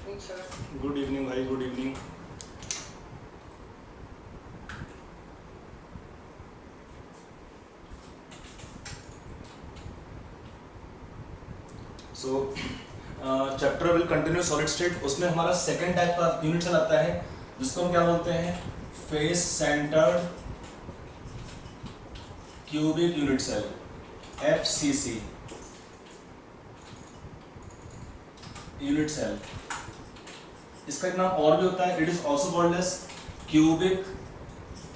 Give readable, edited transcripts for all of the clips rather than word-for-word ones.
Evening sir. Good evening भाई, good evening. So chapter will continue solid state. उसमें हमारा second type का unit cell आता है जिसको हम क्या बोलते हैं, face centred cubic unit cell, FCC unit cell. इसका एक नाम और भी होता है, it is also called as cubic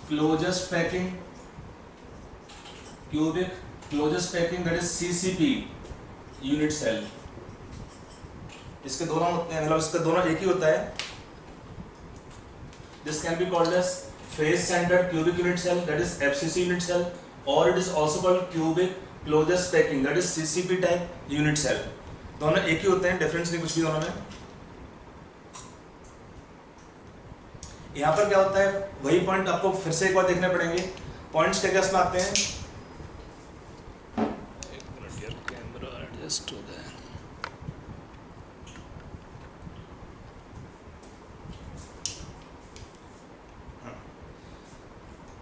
closest packing, cubic closest packing, that is CCP unit cell. इसके दोनों होते हैं, मतलब इसका दोनों एक ही होता है। This can be called as face centred cubic unit cell, that is FCC unit cell, और it is also called cubic closest packing, that is CCP type unit cell. दोनों एक ही होते हैं, डिफरेंस नहीं कुछ भी दोनों में। यहाँ पर क्या होता है, वही पॉइंट आपको फिर से एक बार देखने पड़ेंगे। पॉइंट्स क्या क्या इसमें आते हैं, एक मिनट यार, कैमरा एडजस्ट हो जाए।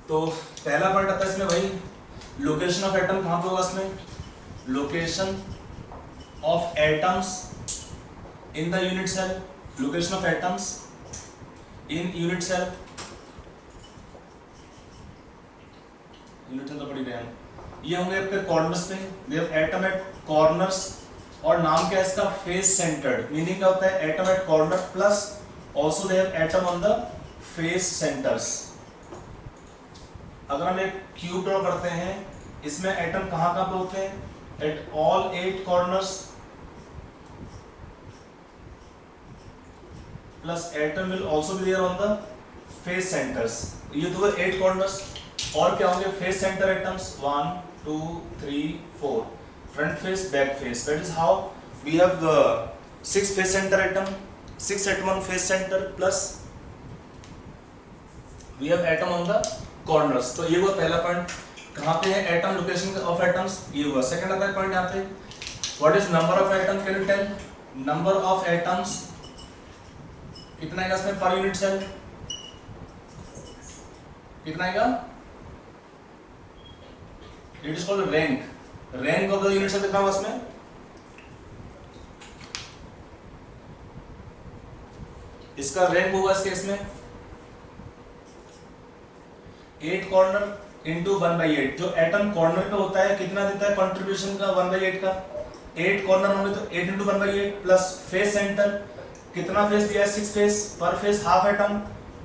तो पहला पॉइंट आता है इसमें वही, लोकेशन ऑफ एटम कहाँ पे होगा इसमें, location of atoms in the unit cell, location of atoms in unit cell. Unit cell तो बड़ी बहन, ये होंगे आपके कॉर्नर्स पे, they have atom at corners, और नाम क्या है इसका, फेस सेंटर्ड। मीनिंग क्या होता है, atom at corner plus also they have atom on the face centers. अगर हम एक क्यूब ड्रॉ करते हैं, इसमें एटम कहाँ कहाँ पे होते हैं, at all 8 corners, plus atom will also be there on the face centers. ये तो 8 कॉर्नर्स, और क्या होंगे face center atoms, 1 2 3 4, front face back face, that is how we have 6 face center atom, 6 atom on face center, plus we have atom on the corners. तो ये हुआ पहला point, कहाँ पे है एटम, लोकेशन ऑफ एटम्स, ये हुआ। Second आता है पॉइंट यहाँ पे, what is number of atom, can you tell, number of atoms कितना आएगा इसमें पर यूनिट सेल, कितना आएगा, it is called rank, rank of the unit cell कितना होगा इसमें, इसका रैंक होगा इस केस में 8 कॉर्नर इंटू 1/8। जो एटम कॉर्नर पे होता है कितना देता है कंट्रीब्यूशन का, 1/8 का। 8 कॉर्नर होंगे तो 8 इंटू 1/8, प्लस फेस सेंटर कितना फेस दिया है, 6 face, per face half atom,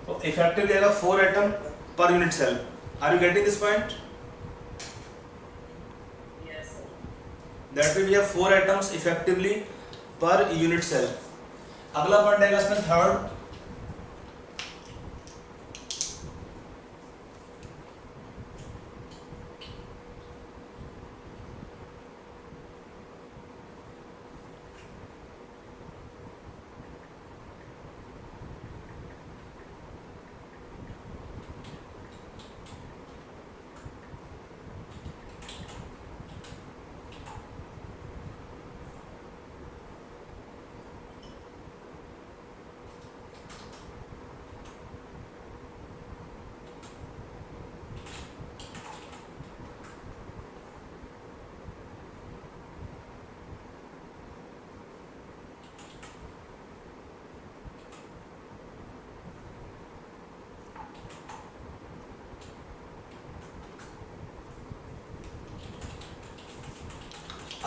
तो इफेक्टिव देगा 4 atom per unit cell. Are you getting this point, that we have 4 atoms effectively per unit cell. अगला पॉइंट आएगा इसमें थर्ड,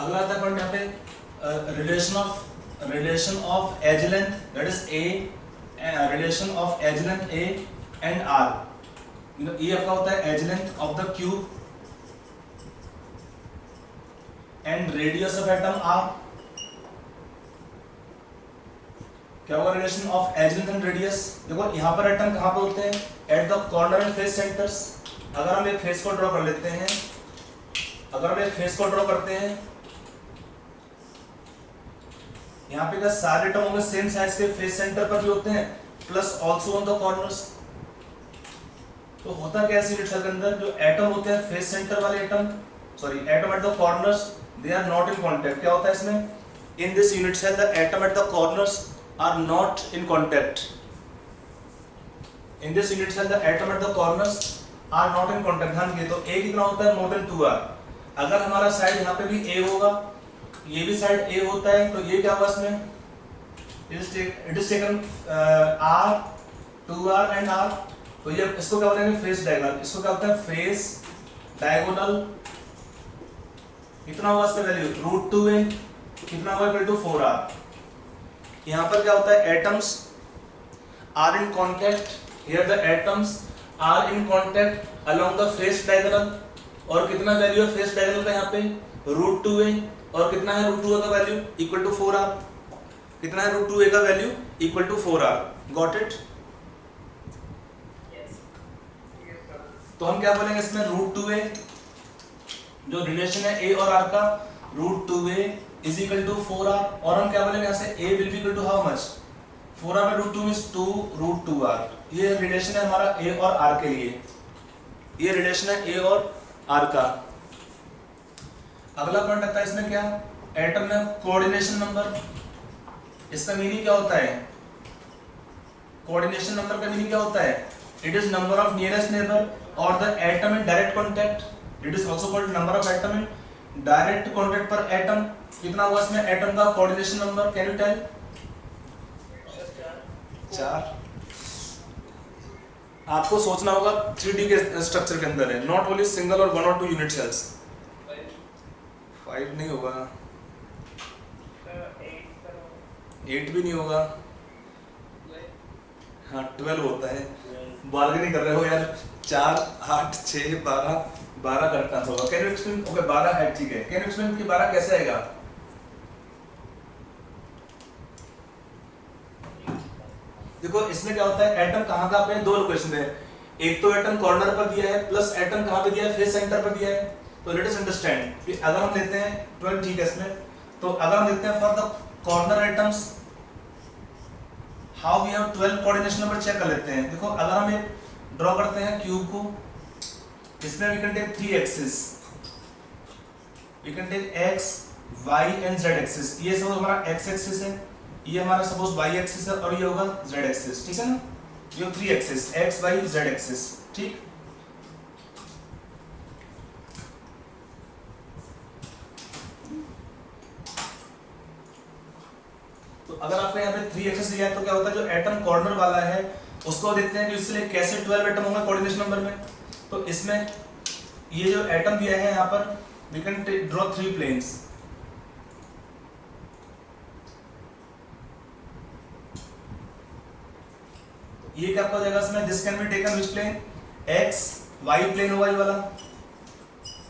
अगला आता है पॉइंट यहाँ पे, relation of edge length, that is A, relation of edge length A and R. ये आपका होता है as length of the cube and radius of atom R. क्या होगा relation of edge length and radius, देखो यहाँ पर एटम कहाँ पे होते हैं, at the corner and face centers. अगर हम एक फेस को ड्रॉ कर लेते हैं, अगर हम एक फेस को ड्रॉ करते हैं, यहाँ पे सारे एटम होंगे सेम साइज के, फेस सेंटर पर भी होते हैं, plus also on the corners. तो होता क्या है यूनिट सेल के अंदर, जो एटम होते हैं फेस सेंटर वाले atom, sorry atom at the corners, they are not in contact. क्या होता है इसमें, in this unit cell the atom at the corners are not in contact. In this unit cell, the atom at the corners are not in contact. ध्यान दीजिए, तो A कितना होता है? more than 2R. अगर हमारा साइड यहाँ पे भी A होगा, ये भी साइड A होता है, तो ये क्या होगा इसमें? It is taken R, 2R and R. तो ये इसको क्या बोलेंगे? Face diagonal. इसको क्या होता है? Face diagonal. कितना होगा इसका वैल्यू? √2a. कितना होगा? Equal to 4R. यहाँ पर क्या होता है? Atoms are in contact. Here the atoms are in contact along the face diagonal. और कितना वैल्यू है फेस डायगोनल का यहाँ पे? √2a. और कितना है √2a का वैल्यू? Equal to 4R. कितना है √2a का value? Equal to 4R. Got it? तो हम क्या बोलेंगे इसमें? √2a जो रिलेशन है a और r का, √2a is equal to 4R. और हम क्या बोलेंगे यहाँ से? a will be equal to how much? 4R में √2 मींस 2 √2R. ये रिलेशन है हमारा a और r के लिए. ये रिलेशन है a और r का. अगला पॉइंट आता है इसमें क्या? एटम में कोऑर्डिनेशन नंबर. इसका मीनिंग क्या होता है? कोऑर्डिनेशन नंबर का मीनिंग क्या होता है? It is number of nearest neighbour और the atom in direct contact. It is also called number of atom in direct contact per atom. कितना हुआ इसमें एटम का coordination number? Can you tell? 4. आपको सोचना होगा 3D के स्ट्रक्चर के अंदर है, नॉट ओनली सिंगल और 1 और 2 यूनिट सेल्स. 5 नहीं होगा, 8 भी नहीं होगा. हाँ 12 होता है. बार्गेनिंग कर रहे हो यार. 4, 8, 6, 12 करता होगा. Can you explain? ओके 12 है, ठीक है. कैन यू एक्सप्लेन कि 12 कैसे आएगा? देखो इसमें क्या होता है? एटम कहाँ कहाँ पे? 2 लोकेशन है. एक तो एटम कॉर्नर पर दिया है, प्लस एटम कहाँ पे दिया है? फेस सेंटर पर दिया है. तो लेट अस अंडरस्टैंड कि अगर हम लेते हैं 12, ठीक है इसमें. तो अगर हम देखते हैं for the corner atoms how we have 12 coordination number check कर लेते हैं. देखो अगर हम एक ड्रॉ करते हैं क्यूब को, इसमें we can take 3 axis. We can take x, y and z axis. ये सब हमारा x एक्सिस है, ये हमारा सपोज y एक्सिस है और ये होगा z एक्सिस. ठीक है ना? ये 3 axis x, y, z axis. ठीक. तो अगर आपको यहाँ पे 3 एक्सिस दिया है तो क्या होता है? जो एटम कॉर्नर वाला है उसको देखते हैं कि इसलिए कैसे 12 एटम होंगे कोऑर्डिनेशन नंबर में. तो इसमें ये जो एटम दिया है यहाँ पर वी कैन ड्रॉ 3 प्लेन्स. ये क्या हो जाएगा इसमें? This can be taken which plane? X y plane होगा ये वाला.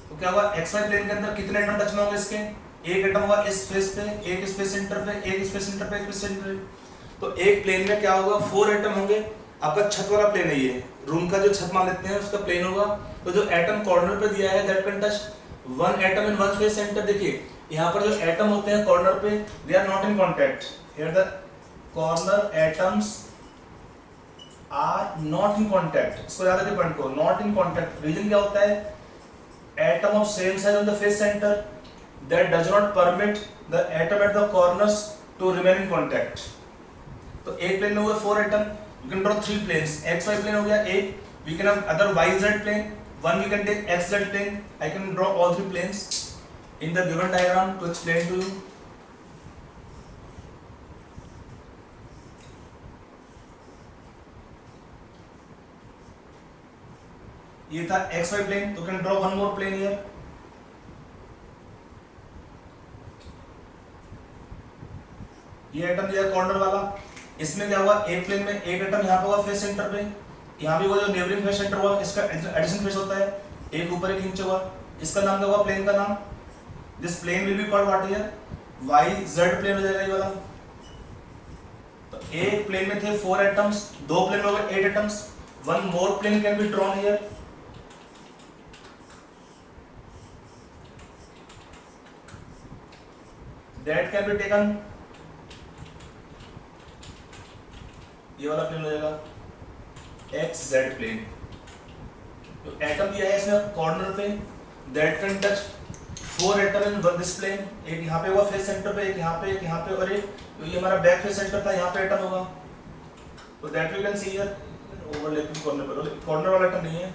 तो क्या होगा? एक्स वाई प्लेन के अंदर कितने एटम टच में होंगे इसके? एक एटम होगा इस स्पेस पे, एक स्पेस सेंटर पे, एक स्पेस सेंटर पे, एक स्पेस सेंटर पे. तो एक प्लेन में क्या होगा? 4 एटम होंगे. आपका छत वाला प्लेन है, ये रूम का जो छत मान लेते हैं उसका प्लेन होगा. तो जो एटम कॉर्नर पे दिया है that can touch 1 atom in 1 space centre. देखिए यहाँ पर जो एटम होते हैं कॉर्नर पे they are not in contact. Here the corner atoms are not in contact. इसको याद रखिए पॉइंट को, नॉट इन कॉन्टैक्ट. रीजन क्या होता है? Atom of same size on the face centre that does not permit the atom at the corners to remain in contact. तो एक plane में हुए 4 atom. you can draw 3 planes. x y plane हो गया एक. we can have other y z plane. One we can take x z plane. I can draw all 3 planes in the given diagram to explain to you. ये था x y plane. तो can draw one more plane here. ये atom दिया corner वाला. इसमें क्या हुआ? एक प्लेन में एक एटम यहाँ पे होगा फेस सेंटर पे. यहाँ भी वो जो नेबरिंग फेस सेंटर हुआ इसका एडिशन फेस होता है, एक ऊपर एक नीचे हुआ. इसका नाम क्या हुआ? प्लेन का नाम. This plane will be called what here? Y z plane हो जाएगा ये वाला. तो एक प्लेन में थे 4 एटम्स, 2 प्लेन में हो गए 8 atoms. One more plane can be drawn here. That can be taken. ये वाला प्लेन हो जाएगा एक्स जेड प्लेन. तो एटम दिया है इसमें कॉर्नर पे that can touch 4 atom in one this plane, एक यहाँ पे होगा फेस सेंटर पे, एक यहाँ पे, एक यहाँ पे, और एक तो ये हमारा बैक फेस सेंटर था, यहाँ पे एटम होगा। तो that we can see here overlapping corner पर, कॉर्नर वाला एटम नहीं है,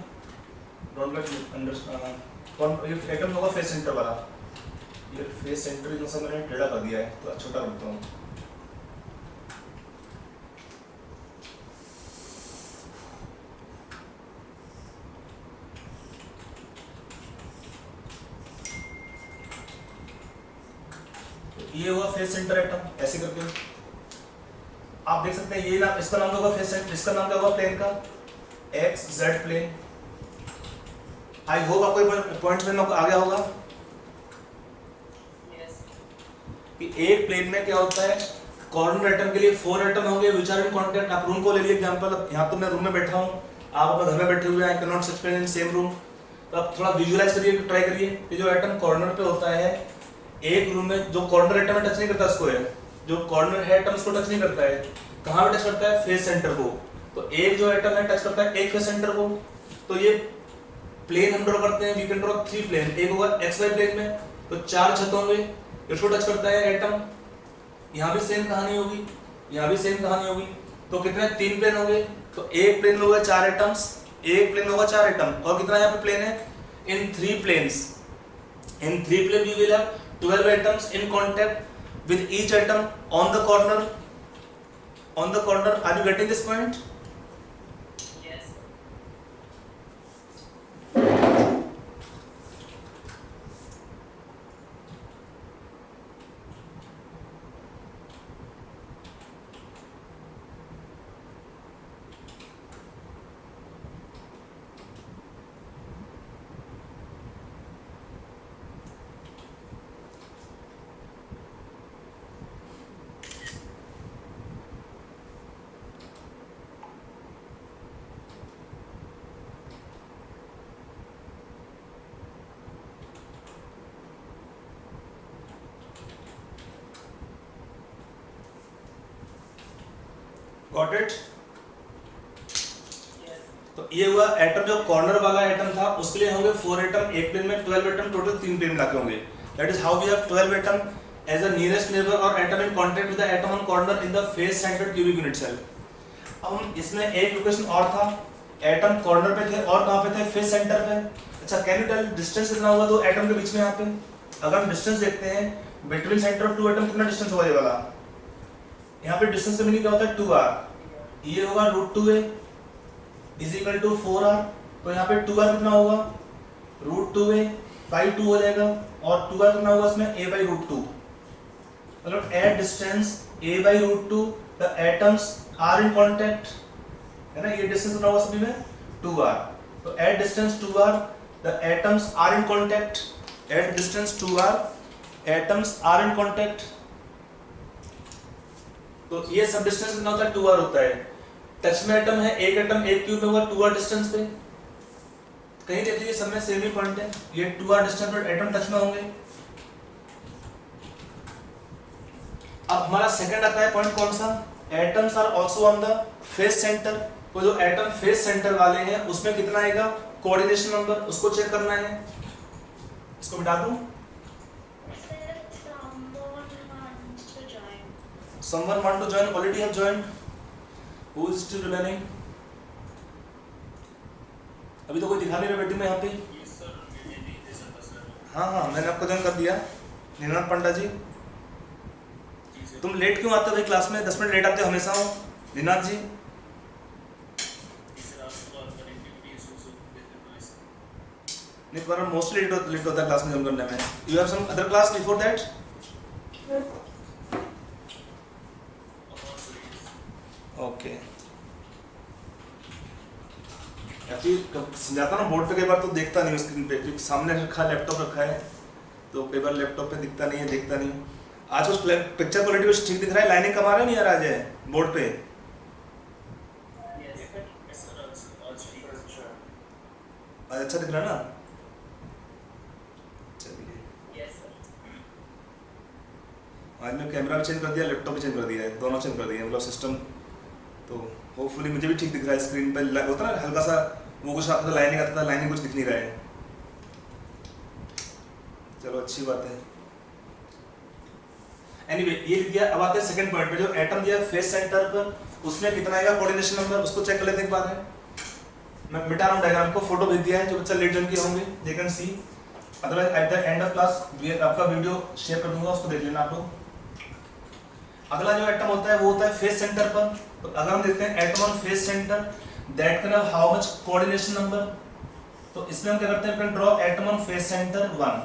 डोंट गेट अंडरस्टैंड, ये एटम होगा फेस सेंटर वाला। ये फेस सेंटर इतना सा मैंने टेढ़ा कर दिया है तो छोटा करता हूँ। ये हुआ फेस सेंटर एटम, ऐसे करके आप देख सकते हैं। ये नाम, इसका नाम होगा फेस सेंटर, इसका नाम क्या होगा प्लेन का, x z plane. I hope आपको पॉइंट में आ गया होगा कि एक प्लेन में क्या होता है, कॉर्नर एटम के लिए 4 एटम होंगे विच आर इन कांटेक्ट। आप रूम को ले लिए एग्जांपल, यहाँ तो मैं रूम में बैठा हूँ, आप अपने घर में बैठे हुए हैं, I can not explain in same room. तो आप थोड़ा विजुअलाइज करिए, ट्राई करिए कि जो एटम कॉर्नर पे होता है एक रूम में, जो कॉर्नर एटम टच नहीं करता उसको है, जो कॉर्नर है एटम उसको टच नहीं करता है, कहाँ पे टच करता है, फेस सेंटर को। तो एक जो एटम है टच करता है एक फेस सेंटर को। तो ये प्लेन हम ड्रॉ करते हैं, वी कैन ड्रॉ 3 प्लेन, एक होगा एक्स वाई प्लेन में तो 4 छत होंगे, इसको टच करता है एटम, यहाँ भी सेम कहानी होगी, यहाँ भी सेम कहानी होगी। तो कितने 3 प्लेन होंगे, तो एक प्लेन होगा 4 एटम्स, एक प्लेन होगा 4 एटम, और कितना यहाँ पे प्लेन है, in 3 planes, in 3 plane you will have 12 atoms in contact with each atom on the corner. On the corner, are you getting this point? Yes. Got it? Yes. तो ये हुआ atom, जो corner वाला atom था उसके लिए होंगे 4 atom, एक प्लेन में 12 एटम, टोटल 3 प्लेन मिलाके होंगे। That is how we have 12 atom as a nearest neighbour और atom in contact with the atom on corner in the face centred cubic unit cell. अब हम इसमें एक लोकेशन और था, एटम कॉर्नर पे थे और कहाँ पे थे, फेस सेंटर पे। अच्छा, कैन यू टेल डिस्टेंस कितना होगा दो एटम के बीच में? यहाँ पे अगर हम डिस्टेंस देखते हैं बिटवीन सेंटर ऑफ 2 एटम, कितना डिस्टेंस होगा ये वाला? यहाँ पे डिस्टेंस का मीनिंग क्या होता है, 2r। ये होगा √2a is equal to 4r। तो यहाँ पे 2r कितना होगा, √2a बाई 2 हो जाएगा, और 2r कितना होगा इसमें, a बाई √2। मतलब at distance a by √2 the atoms are in contact, है ना। ये डिस्टेंस कितना होगा सभी में, 2r। तो at distance 2r the atoms are in contact, at distance 2r atoms are in contact. तो ये सब डिस्टेंस कितना होता है, 2r होता है। टच में एटम है, एक एटम एक क्यूब में होगा 2r डिस्टेंस पे। कहीं देख लीजिए सब में सेम ही पॉइंट है, ये 2r डिस्टेंस पर एटम टच में होंगे। अब हमारा सेकंड आता है पॉइंट कौन सा, atoms are also on the face centre. तो जो एटम फेस सेंटर वाले हैं उसमें कितना आएगा, कोऑर्डिनेशन नंबर, उसको चेक करना है। इसको मिटा दूं, someone want to join, already have joined, who is still remaining? अभी तो कोई दिखा नहीं रहा बेटी में यहाँ पे। हाँ हाँ, मैंने आपको ज्वाइन कर दिया। नीनाथ पंडा जी, तुम लेट क्यों आते हो भाई क्लास में, 10 मिनट लेट आते हो हमेशा हो। नीनाथ जी, नहीं तुम्हारा मोस्टली लेट होता है क्लास में ज्वाइन करने में। You have some other class before that? Okay, समझाता ना बोर्ड पे, कई बार तो देखता नहीं स्क्रीन पे, क्योंकि सामने रखा लैपटॉप रखा है तो कई बार लैपटॉप पे दिखता नहीं है, देखता नहीं। आज कुछ पिक्चर क्वालिटी कुछ ठीक दिख रहा है, लाइनिंग कमा रहा है नहीं यार आज है बोर्ड पे? आज अच्छा दिख रहा है ना? चलिए, आज मैं कैमरा भी चेंज कर दिया, लैपटॉप भी चेंज कर दिया है, दोनों चेंज कर दिए मतलब सिस्टम। तो होपफुली मुझे भी ठीक दिख रहा है, स्क्रीन पर होता है हल्का सा वो कुछ आता था, लाइनिंग आता था, लाइनिंग कुछ दिख नहीं रहा है। चलो अच्छी बात है। एनीवे ये लिख दिया। अब आते हैं सेकंड पॉइंट पे, जो एटम दिया फेस सेंटर पर, उसमें कितना आएगा कोऑर्डिनेशन नंबर, उसको चेक कर लेते हैं एक बार। मैं मिटा रहा हूँ डायग्राम को, फोटो भेज दिया है, जो बच्चा लेट ज्वाइन किए होंगे they can see, otherwise at the end of class आपका वीडियो शेयर कर दूंगा, उसको देख लेना आप लोग। अगला जो एटम होता है वो होता है फेस सेंटर पर। तो अगर हम देखते हैं atom on face centre that can have how much coordination number, तो इसमें हम क्या करते हैं, can draw atom on face centre 1।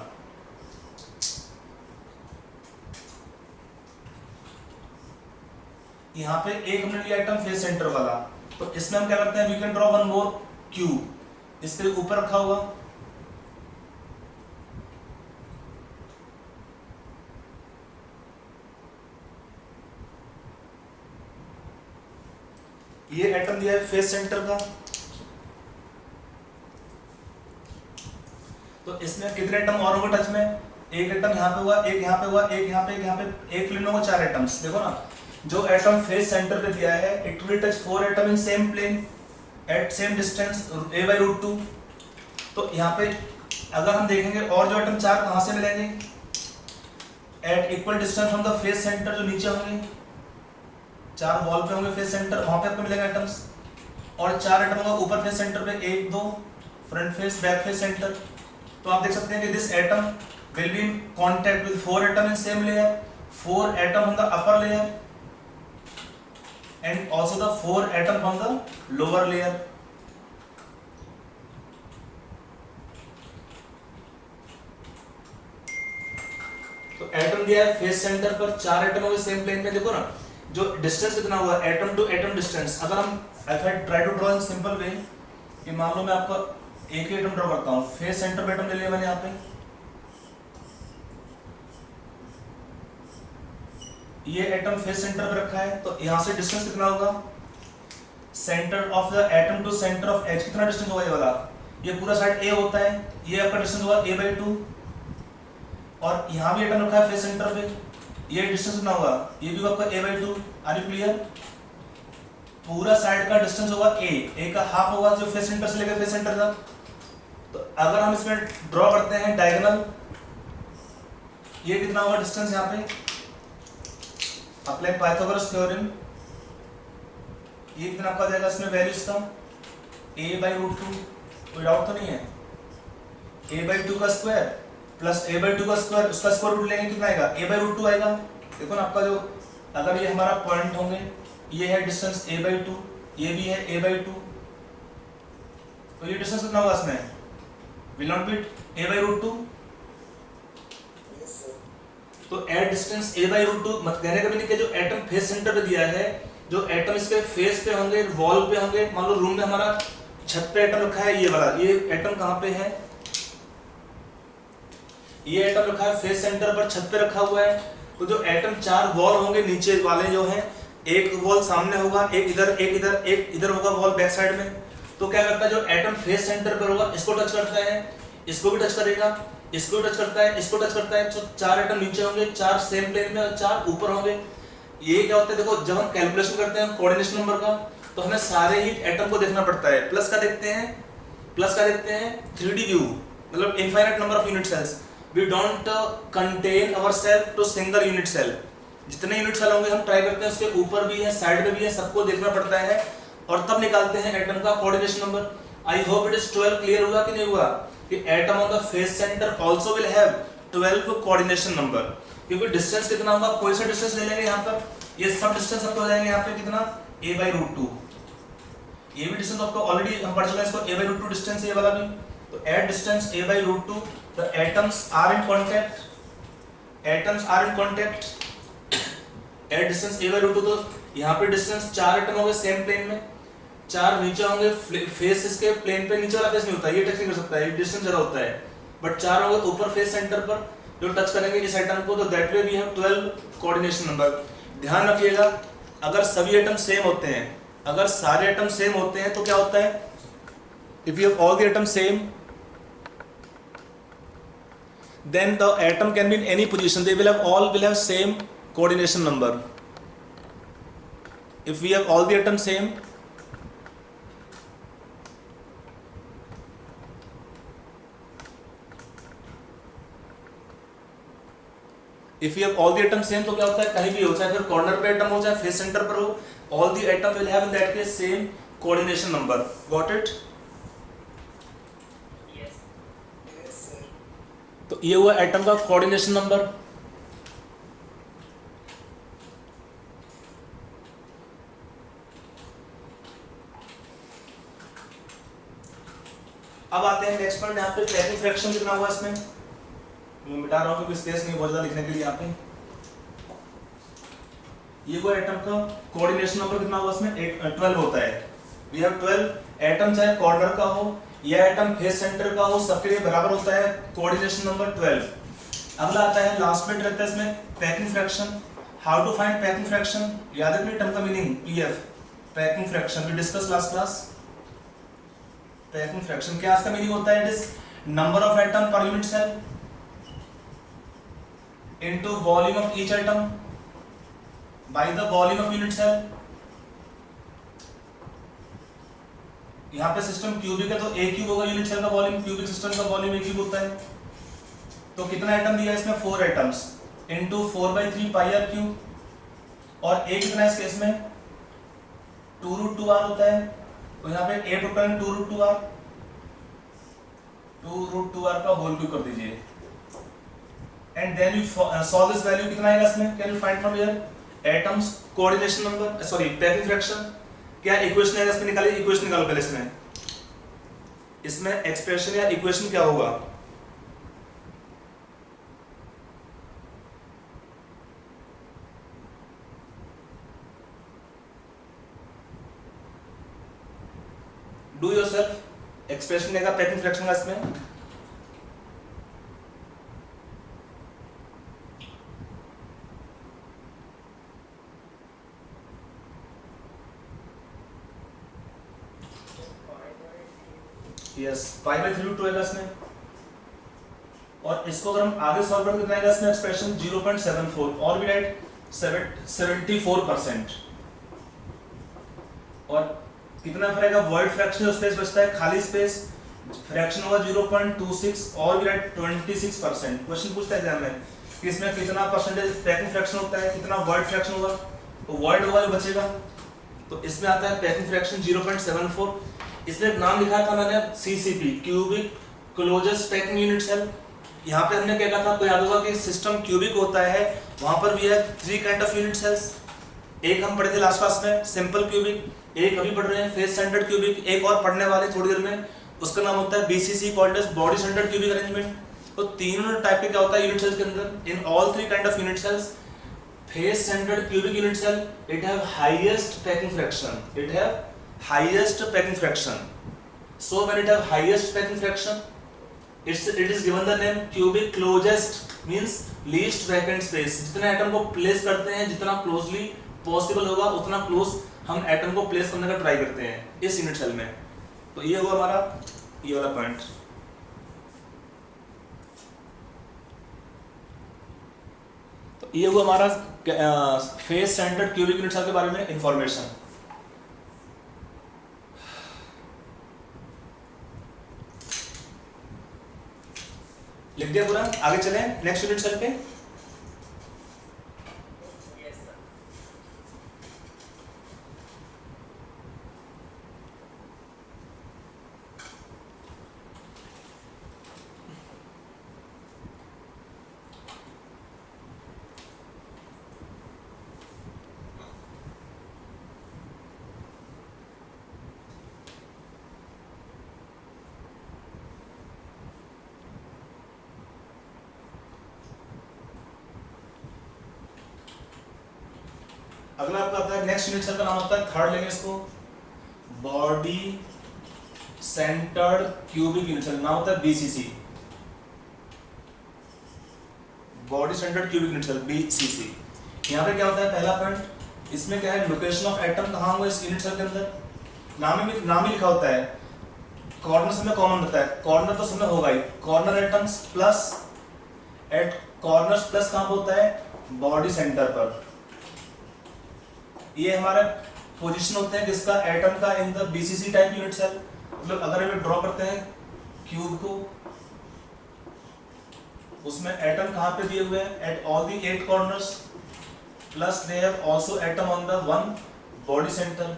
यहाँ पे एक हमने लिया एटम फेस सेंटर वाला, तो इसमें हम क्या करते हैं, we can draw one more cube, इसके ऊपर रखा हुआ। ये एटम दिया है फेस सेंटर का, तो इसमें कितने एटम और होंगे टच में, एक एटम यहाँ पे हुआ, एक यहाँ पे हुआ, एक यहाँ पे, एक यहाँ पे, एक प्लेन होगा, 4 एटम्स। देखो ना, जो एटम फेस सेंटर पे दिया है it will touch 4 atom in same plane at same distance a/√2। तो यहाँ पे अगर हम देखेंगे और जो एटम 4 कहाँ से मिलेंगे, at equal distance from the face centre, जो नीचे होंगे 4 वॉल पे होंगे फेस सेंटर, वहां पे आपको मिलेगा एटम्स, और 4 एटम होगा ऊपर फेस सेंटर पे, 1 2 front face back face centre. तो आप देख सकते हैं कि this atom will be in contact with 4 atom in same layer, 4 atom on the upper layer and also the 4 atom from the lower layer। तो atom दिया है फेस सेंटर पर, 4 एटम होंगे सेम प्लेन में। देखो ना जो डिस्टेंस कितना हुआ, एटम टू एटम डिस्टेंस। अगर हम if I try to draw in simple way, कि मान लो मैं आपका एक ही एटम ड्रॉ करता हूँ, फेस सेंटर पे एटम ले लिया मैंने यहाँ पे, ये एटम फेस सेंटर पे रखा है, तो यहाँ से डिस्टेंस कितना होगा, centre of the atom to centre of H कितना डिस्टेंस होगा, ये वाला, ये पूरा साइड ए होता है, ये आपका डिस्टेंस होगा a/2, और यहाँ भी एटम रखा है फेस सेंटर पे, ये डिस्टेंस कितना होगा, ये भी आपका a/2। Are you clear? पूरा साइड का डिस्टेंस होगा a का हाफ होगा जो फेस सेंटर से लेकर फेस सेंटर तक। तो अगर हम इसमें ड्रॉ करते हैं डायगोनल, ये कितना होगा डिस्टेंस, यहाँ पे अप्लाई पाइथागोरस थ्योरम, ये कितना आपका जाएगा इसमें वैल्यू इसका a/√2, कोई डाउट तो नहीं है, a/2 का स्क्वायर प्लस a/2 का स्क्वायर, उसका स्क्वायर रूट लेंगे कितना आएगा, a/√2 आएगा। देखो ना आपका जो, अगर ये हमारा पॉइंट होंगे, ये है डिस्टेंस a/2, ये भी है a/2, तो ये डिस्टेंस कितना होगा इसमें, विल नॉट बी a/√2। तो एट डिस्टेंस a/√2 मत कहने का भी नहीं कि जो एटम फेस सेंटर पे दिया है, जो एटम इसके फेस पे होंगे, वॉल पे होंगे, मान लो रूम में हमारा छत पे एटम रखा है, ये वाला, ये एटम कहाँ पे है, ये एटम रखा है फेस सेंटर पर, छत पे रखा हुआ है। तो जो एटम 4 वॉल होंगे नीचे वाले जो हैं, एक वॉल सामने होगा, एक इधर, एक इधर, एक इधर होगा वॉल बैक साइड में। तो क्या करता है, जो एटम फेस सेंटर पर होगा इसको टच करता है, इसको भी टच करेगा, इसको भी टच करता है, इसको टच करता है। तो 4 एटम नीचे होंगे, 4 सेम प्लेन में और 4 ऊपर होंगे। ये क्या होता है, देखो जब हम कैलकुलेशन करते हैं कोऑर्डिनेशन नंबर का, तो हमें सारे ही एटम को देखना पड़ता है। प्लस का देखते हैं, प्लस का देखते हैं 3D व्यू, मतलब infinite number of unit cells. We don't contain our cell to single unit cell. जितने यूनिट सेल होंगे हम ट्राई करते हैं उसके ऊपर भी है, साइड में भी है, सबको देखना पड़ता है, और तब निकालते हैं एटम का coordination number. I hope it is 12 clear हुआ कि नहीं हुआ, कि atom on the face centre also will have 12 coordination number. क्योंकि डिस्टेंस कितना होगा, कोई सा डिस्टेंस ले लेंगे यहाँ पर, ये सब डिस्टेंस आपको हो जाएंगे यहाँ पे कितना, a/√2। ये भी डिस्टेंस आपको ऑलरेडी हम पढ़ चुके हैं, इसको a/√2 डिस्टेंस, ये वाला भी। तो at distance a/√2 the atoms are in contact, atoms are in contact at distance a/√2। तो यहाँ पे डिस्टेंस 4 एटम होंगे सेम प्लेन में, 4 नीचे होंगे फेस इसके प्लेन पे, नीचे वाला फेस नहीं होता, ये टच नहीं कर सकता, ये डिस्टेंस ज्यादा होता है, बट 4 होंगे ऊपर फेस सेंटर पर जो टच करेंगे इस एटम को। तो that way we have 12 coordination number. ध्यान रखिएगा, अगर सभी एटम सेम होते हैं, अगर सारे एटम सेम होते हैं तो क्या होता है, if you have all the atom same, then the atom can be in any position, they all will have same coordination number. If we have all the atoms same, if you have all the atom same तो क्या होता है, कहीं भी हो, चाहे फिर corner पे एटम हो चाहे फेस सेंटर पर हो, all the atom will have in that case same coordination number. Got it? Yes. Yes, sir. तो ये हुआ एटम का कोऑर्डिनेशन नंबर. अब आते हैं नेक्स्ट पॉइंट, यहाँ पे पैकिंग फ्रैक्शन कितना हुआ इसमें. मैं मिटा रहा हूँ क्योंकि स्पेस नहीं बहुत ज्यादा लिखने के लिए यहाँ पे. ये वो एटम का कोऑर्डिनेशन नंबर कितना हुआ इसमें, 12 होता है. वी हैव 12 एटम, चाहे कॉर्नर का हो या एटम फेस सेंटर का हो, सबके लिए बराबर होता है कोऑर्डिनेशन नंबर 12. अगला आता है लास्ट में रहता है इसमें packing fraction. How to find packing fraction, याद है टर्म का meaning PF, packing fraction we discuss last class. Packing fraction क्या इसका मीनिंग होता है, it is number of atom per unit cell into volume of each atom by the volume of unit cell. यहाँ पे system cubic है तो a cube होगा unit cell का वॉल्यूम, क्यूबिक सिस्टम का वॉल्यूम ए क्यूब होता है. तो कितना एटम दिया है इसमें, 4 atoms into 4/3 pi r cube. और ए कितना है इस केस में, 2√2r होता है. तो यहाँ पे 8 होता है 2√2r, 2√2r का होल क्यूब कर दीजिए. And then you solve this value, कितना आएगा इसमें, can you find from here atoms coordination number, sorry packing fraction. क्या इक्वेशन है इसमें, निकालिए इक्वेशन निकालो पहले. इसमें एक्सप्रेशन या इक्वेशन क्या होगा, डू योरसेल्फ. एक्सप्रेशन देगा पैकिंग फ्रैक्शन का इसमें. यस, 5/3 आएगा इसमें. और इसको अगर हम आगे सॉल्व करें कितना आएगा इसमें एक्सप्रेशन, 0.74 और भी राइट 74%. और कितना पड़ेगा वॉइड फ्रैक्शन, स्पेस बचता है खाली स्पेस, फ्रैक्शन होगा 0.26 और भी राइट 26%. क्वेश्चन पूछता है एग्जाम में कि इसमें कितना परसेंटेज पैकिंग फ्रैक्शन होता है, कितना वॉइड फ्रैक्शन होगा. तो वॉइड होगा जो बचेगा, तो इसमें आता है पैकिंग फ्रैक्शन 0.74. इसमें एक नाम लिखा था मैंने CCP, cubic closest packing unit cell. यहाँ पे हमने क्या कहा था, आपको याद होगा कि सिस्टम क्यूबिक होता है, वहां पर भी है 3 काइंड ऑफ यूनिट सेल्स. एक हम पढ़े थे लास्ट क्लास में सिंपल क्यूबिक, एक अभी पढ़ रहे हैं फेस सेंटर्ड क्यूबिक, एक और पढ़ने वाले थोड़ी देर में, उसका नाम होता है BCC, called as body centred cubic arrangement. तो तीनों टाइप के क्या होता है यूनिट सेल्स के अंदर, in all 3 kind of unit cells, face centred cubic unit cell it have highest packing fraction, it have highest packing fraction. So when it have highest packing fraction, it is given the name cubic closest, means least vacant space. जितने atom को place करते हैं, जितना closely possible होगा उतना close हम atom को place करने का ट्राई करते हैं इस यूनिट सेल में. तो ये हुआ हमारा ये वाला पॉइंट. तो ये हुआ हमारा face centred cubic unit cell के बारे में इंफॉर्मेशन. लिख दिया पूरा, आगे चलें नेक्स्ट यूनिट सेल पे. Yes, sir. अगला आपका आता है नेक्स्ट यूनिट सेल का नाम होता है, थर्ड लेंगे इसको, body centred cubic unit cell, नाम होता है BCC, body centred cubic unit cell BCC. यहाँ पे क्या होता है पहला पॉइंट, इसमें क्या है लोकेशन ऑफ एटम कहाँ हुआ इस यूनिट सेल के अंदर, नाम ही लिखा होता है. कॉर्नर सब में कॉमन रहता है, कॉर्नर तो सब में होगा ही, corner atoms plus at corners plus कहाँ होता है बॉडी सेंटर पर. ये हमारे पोजीशन होते हैं किसका, एटम का in the BCC type unit cell. मतलब अगर हम ड्रॉ करते हैं क्यूब को, उसमें एटम कहाँ पे दिए हुए हैं? At all the 8 corners, plus they have also atom on the one body centre.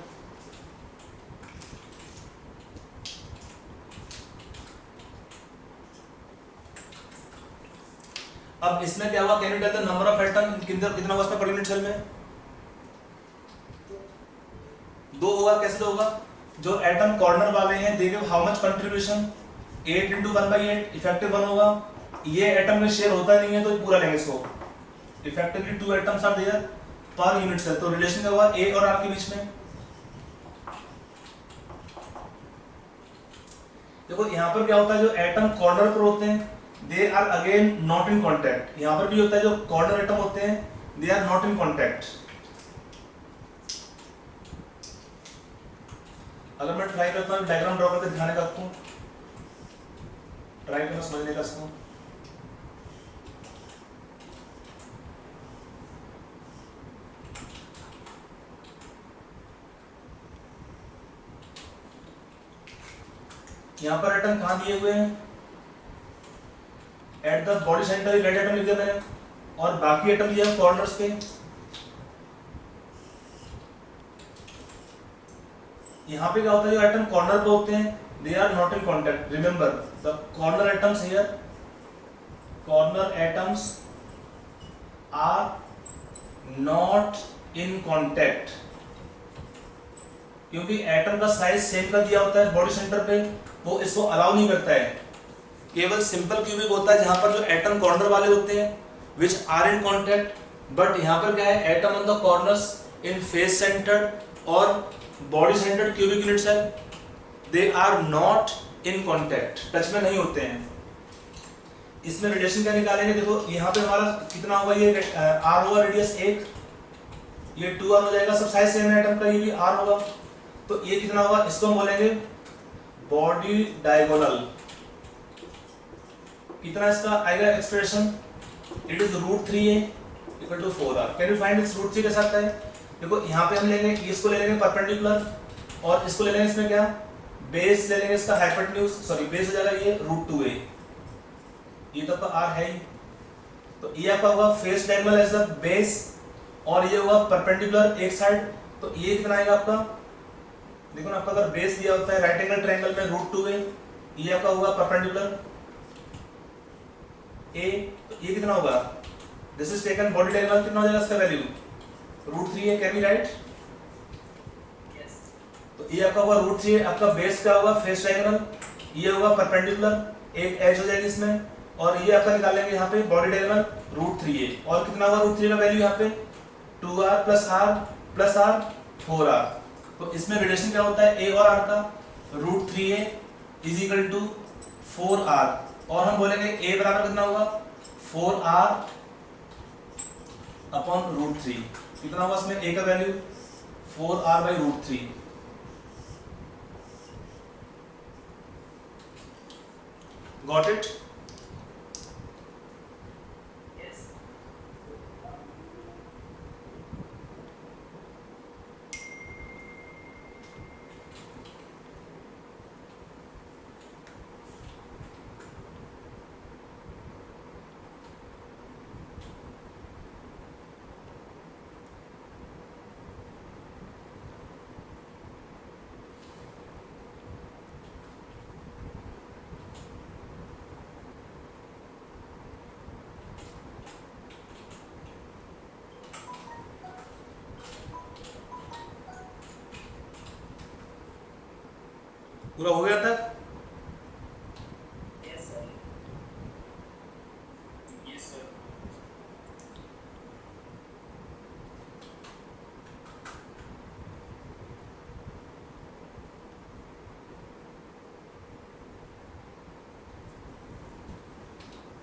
अब इसमें क्या हुआ? Can you tell the number of atom? कितना हुआ इसमें पर यूनिट सेल में? 2 होगा। कैसे 2 होगा? जो एटम कॉर्नर वाले हैं they give how much contribution? 8 into 1/8 effective 1 होगा। ये एटम में शेयर होता नहीं है तो पूरा लेंगे इसको। Effectively 2 atoms are there per unit cell. तो रिलेशन क्या हुआ ए और आर के बीच में? देखो यहां पर क्या होता है, जो एटम कॉर्नर पर होते हैं they are again not in contact. यहां पर भी होता है जो कॉर्नर एटम होते हैं they are not in contact. अगर मैं ट्राई करता हूँ डायग्राम ड्रॉ करके दिखाने का आपको, ट्राई करना समझने का इसको। यहां पर एटम कहां दिए हुए हैं? At the body centre red atom लिख दिया मैंने, और बाकी एटम दिया कॉर्नर्स पे। यहां पे क्या होता है, जो एटम कॉर्नर पे होते हैं they are not in contact. Remember the corner atoms here, corner atoms are not in contact, क्योंकि एटम का साइज सेम का दिया होता है बॉडी सेंटर पे, वो इसको अलाउ नहीं करता है। केवल सिंपल क्यूबिक होता है जहां पर जो एटम कॉर्नर वाले होते हैं which are in contact. But यहां पर क्या है, atom on the corners in face centred और बॉडी सेंटर्ड क्यूबिक यूनिट्स है, they are not in contact, touch में नहीं होते हैं। इसमें रिलेशन क्या निकालेंगे? देखो यहाँ पे हमारा कितना होगा, ये आर होगा रेडियस 1, ये 2r हो जाएगा, सब साइज सेम है एटम का, ये भी r होगा। तो ये कितना होगा, इसको हम बोलेंगे बॉडी डायगोनल। कितना इसका आएगा expression? It is √3a equal to 4r। Can you find इस √3 कैसे आता है? देखो यहाँ पे हम लेंगे, इसको ले लेंगे परपेंडिकुलर, और इसको ले लेंगे इसमें क्या, बेस ले लेंगे इसका हाइपोटेन्यूज, सॉरी बेस हो जाएगा ये √2a, ये तो आपका r है ही। तो ये आपका होगा face diagonal as the base, और ये होगा परपेंडिकुलर एक साइड। तो ये कितना आएगा आपका, देखो ना, आपका अगर बेस दिया होता है राइट एंगल ट्रायंगल में √2a, ये आपका होगा परपेंडिकुलर a, तो ये कितना होगा, this is taken body diagonal, कितना हो जाएगा इसका value √3a। Can be right? Yes. तो ये आपका होगा √3a, आपका बेस का होगा फेस डायगोनल, ये होगा परपेंडिकुलर, एक एज हो जाएगी इसमें, और ये आपका निकालेंगे यहाँ पे बॉडी डायगोनल √3a, और कितना होगा √3 का वैल्यू यहाँ पे 2r प्लस r 4r। तो इसमें रिलेशन क्या होता है a और r का, √3a is equal to 4r, और हम बोलेंगे a बराबर कितना होगा 4r अपॉन √3। कितना होगा इसमें a का value 4r by √3। Got it? Yes. पूरा हो गया तक? Yes, sir. Yes, sir.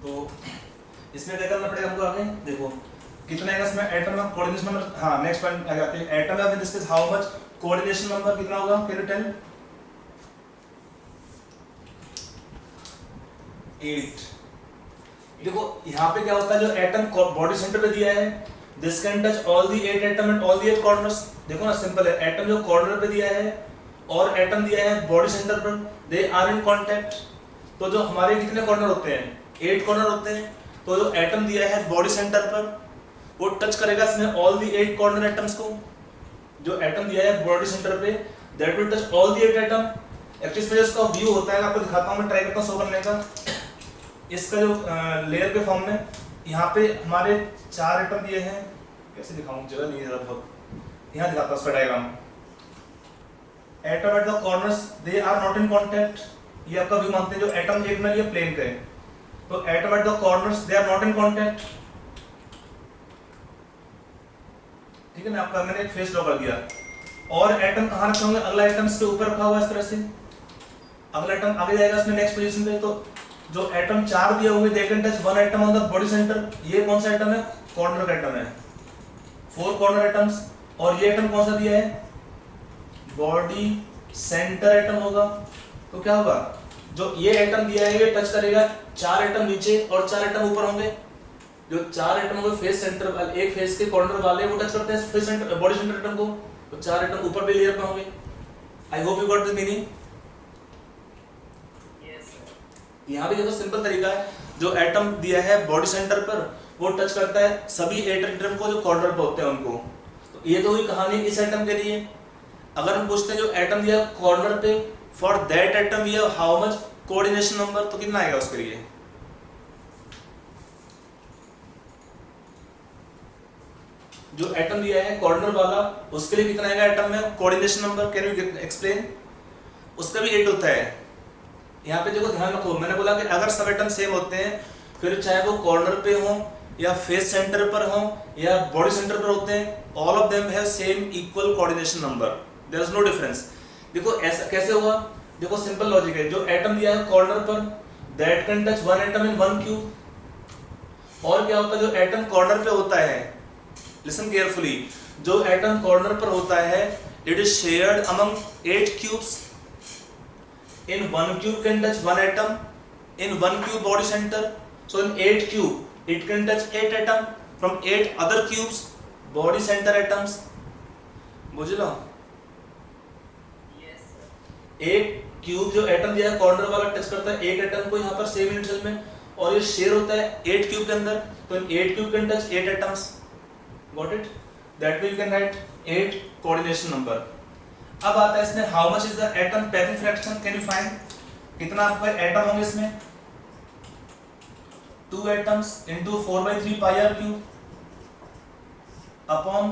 तो इसमें क्या करना पड़ेगा हमको आगे? देखो कितना है इसमें एटम का कोऑर्डिनेशन नंबर। हाँ, नेक्स्ट पॉइंट आ जाते हैं। Atom of this is how much coordination number कितना होगा, कैन यू टेल? 8। देखो यहाँ पे क्या होता है, जो एटम बॉडी सेंटर पे दिया है this can touch all the 8 atom and all the 8 corners. देखो ना, सिंपल है, एटम जो कॉर्नर पे दिया है और एटम दिया है बॉडी सेंटर पर, दे आर इन कांटेक्ट। तो जो हमारे कितने कॉर्नर होते हैं, 8 कॉर्नर होते हैं। तो जो एटम दिया है बॉडी सेंटर पर वो टच करेगा इसमें ऑल दी 8 कॉर्नर एटम्स को। जो एटम दिया है बॉडी सेंटर पे that will touch all the 8 atom. Actually इसमें इसका व्यू होता है, आपको दिखाता हूं, मैं ट्राई करता हूं शो करने का। इसका जो लेयर के फॉर्म में यहाँ पे हमारे 4 एटम दिए हैं, कैसे दिखाऊं, जगह नहीं है बहुत, यहाँ दिखाता हूं उसका diagram. Atom at the corners they are not in contact, ये आपका व्यू मानते हैं जो एटम एक में ये प्लेन का है, तो atom at the corners they are not in contact, ठीक है ना। आपका मैंने एक फेस ड्रॉ कर दिया। और एटम कहाँ रखे होंगे, अगला एटम इसके ऊपर रखा हुआ है इस तरह से, अगला एटम आगे जाएगा इसमें नेक्स्ट पोजीशन पे। तो जो एटम 4 दिए होंगे they can touch one atom on the body centre. ये कौन सा एटम है, कॉर्नर का एटम है, 4 कॉर्नर एटम्स। और ये एटम कौन सा दिया है, बॉडी सेंटर एटम होगा। तो क्या होगा, जो ये एटम दिया है ये टच करेगा 4 एटम नीचे और 4 एटम ऊपर होंगे। जो 4 एटम होंगे फेस सेंटर वाले, एक फेस के कॉर्नर वाले वो टच करते हैं face centre body centre atom को, तो 4 एटम ऊपर भी लेयर पे होंगे। I hope you got the meaning. यहाँ भी देखो सिंपल तरीका है, जो एटम दिया है बॉडी सेंटर पर वो टच करता है सभी 8 एटम को जो कॉर्नर पर होते हैं उनको। तो ये तो हुई कहानी इस एटम के लिए। अगर हम पूछते हैं जो एटम दिया कॉर्नर पे, for that atom we have how much coordination number, तो कितना आएगा उसके लिए। जो एटम दिया है कॉर्नर वाला उसके लिए कितना आएगा एटम में coordination number, can you explain. उसका भी 8 होता है। यहाँ पे देखो ध्यान रखो, मैंने बोला कि अगर सब एटम सेम होते हैं फिर चाहे वो कॉर्नर पे हो या फेस सेंटर पर हो या बॉडी सेंटर पर होते हैं, all of them have same equal coordination number, there is no difference. देखो ऐसा कैसे हुआ, देखो सिंपल लॉजिक है, जो एटम दिया है कॉर्नर पर that can touch one atom in one cube. और क्या होता है, जो एटम कॉर्नर पे होता है, लिसन केयरफुली, जो एटम कॉर्नर पर होता है it is shared among 8 cubes. In one cube can touch one atom, in one cube body center. So in 8 cube it can touch 8 atom from 8 other cubes body center atoms. बुझ लो, एक cube जो atom दिया है corner वाला touch करता है एक atom को यहाँ पर सेम यूनिट में, और ये शेयर होता है 8 क्यूब के अंदर, तो in 8 cube can touch 8 atoms. Got it, that we can write 8 coordination number. अब आता है इसमें how much is the atom packing fraction, can you find, कितना आपका एटम होंगे इसमें, 2 atoms into 4/3 pi r cube upon,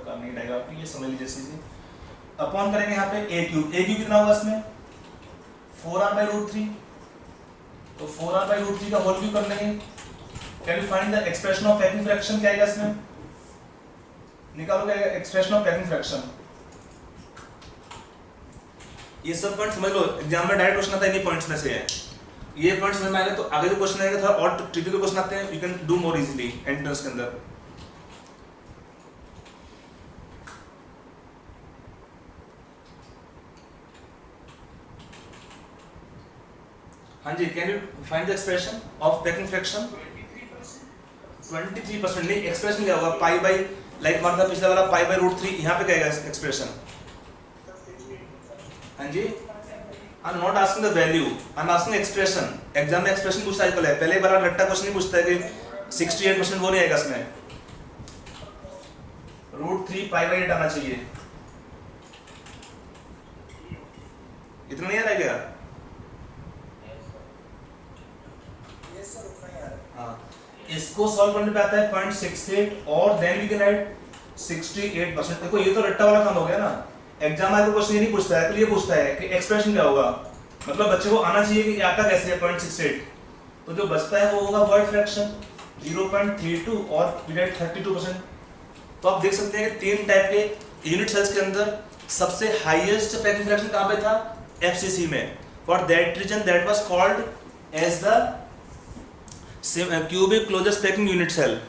नहीं रहेगा ये समझ लीजिए सीधे, अपॉन करेंगे यहाँ पे a क्यूब। a क्यूब कितना होगा इसमें 4r/√3, तो 4r/√3 का होल क्यूब कर लेंगे। Can you find the expression of packing fraction, क्या आएगा इसमें, निकालो क्या एक्सप्रेशन ऑफ पैकिंग फ्रैक्शन। ये सब पॉइंट समझ लो, एग्जाम में डायरेक्ट क्वेश्चन आता है इन्हीं पॉइंट्स में से है। ये पॉइंट समझ में आएगा तो आगे जो क्वेश्चन आएगा थोड़ा और टिपिकल क्वेश्चन आते हैं, you can do more easily entrance के अंदर। हाँ जी, can you find the expression of packing fraction. 23% नहीं, एक्सप्रेशन क्या होगा, पाई बाई, लाइक हमारा पिछला वाला पाई/√3, यहाँ पे क्या आएगा एक्सप्रेशन। हाँ जी, I am not asking the value, I am asking expression. Exam में एक्सप्रेशन पूछता है, पहले वाला रट्टा क्वेश्चन नहीं पूछता है कि 68%, वो नहीं आएगा इसमें, √3 पाई/8 आना चाहिए। इतना नहीं आ रहा है क्या, हाँ, इसको सॉल्व करने पे आता है 0.68 और देन वी कैन राइट 68%। देखो ये तो रट्टा वाला काम हो गया ना, एग्जाम में तो क्वेश्चन ये नहीं पूछता है, तो ये पूछता है कि एक्सप्रेशन क्या होगा, मतलब बच्चे को आना चाहिए कि आता कैसे है 0.68, तो जो बचता है वो होगा वर्ड फ्रैक्शन 0.32 और 32%। तो आप देख सकते हैं कि 3 टाइप के यूनिट सेल्स के अंदर सबसे हाईएस्ट पैकिंग फ्रैक्शन कहाँ पे था, एफसीसी में। For that reason that was called as the cubic closest packing unit cell.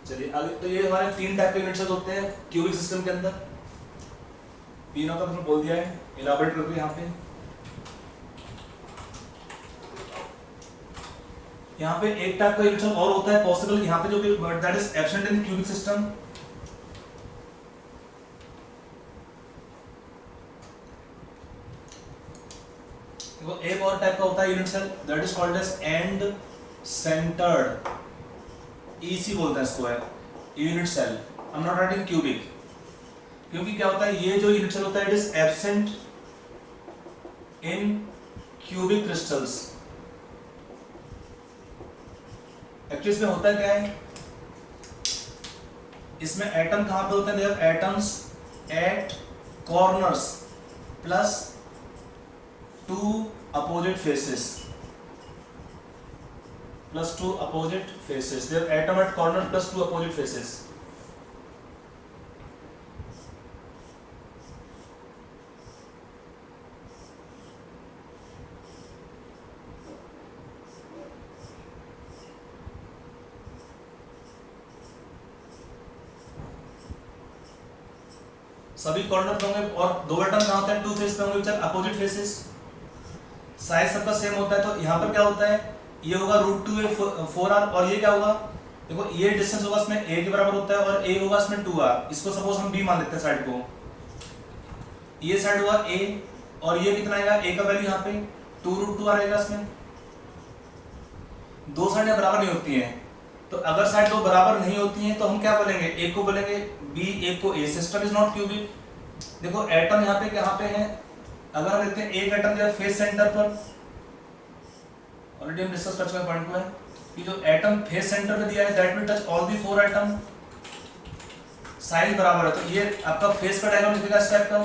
चलिए आगे, तो ये हमारे 3 टाइप के यूनिट सेल्स होते हैं क्यूबिक सिस्टम के अंदर। तीनों का मैंने बोल दिया है, इलाबोरेट करके यहाँ पे। यहाँ पे एक टाइप का यूनिट सेल और होता है पॉसिबल यहाँ पे, जो कि that is absent in cubic system. देखो एक और टाइप का होता है unit cell, that is called as end centred, EC बोलते हैं इसको, है unit cell. I am not writing cubic, क्योंकि क्या होता है ये जो यूनिट सेल होता है it is absent in cubic crystals. Actually इसमें होता क्या है, इसमें एटम कहां पे होते हैं, there atoms at corners plus 2 opposite faces, plus 2 opposite faces, their atom at corner plus 2 opposite faces. सभी कॉर्नर पे होंगे और 2 एटम कहां होते हैं, 2 फेस पे होंगे, which are opposite faces. Size सबका सेम होता है, तो यहाँ पर क्या होता है, ये होगा √2a 4r, और ये क्या होगा, देखो ये डिस्टेंस होगा इसमें a के बराबर होता है और a होगा इसमें 2r। इसको सपोज हम b मान लेते हैं साइड को, ये साइड होगा a और ये कितना आएगा, a का वैल्यू यहाँ पे 2√2r आएगा। इसमें दो साइडें बराबर नहीं होती हैं, तो अगर साइड दो बराबर नहीं होती हैं तो हम क्या बोलेंगे, एक को बोलेंगे b, एक को a। System is not cubic. देखो एटम यहाँ पे कहाँ पे है, अगर हम लेते हैं एक एटम दिया फेस सेंटर पर, ऑलरेडी हम डिस्कस कर चुके हैं पॉइंट को, है कि जो एटम फेस सेंटर पे दिया है that will touch all the 4 atom, size बराबर है, तो ये आपका फेस का डायग्राम लिखेगा इस टाइप का।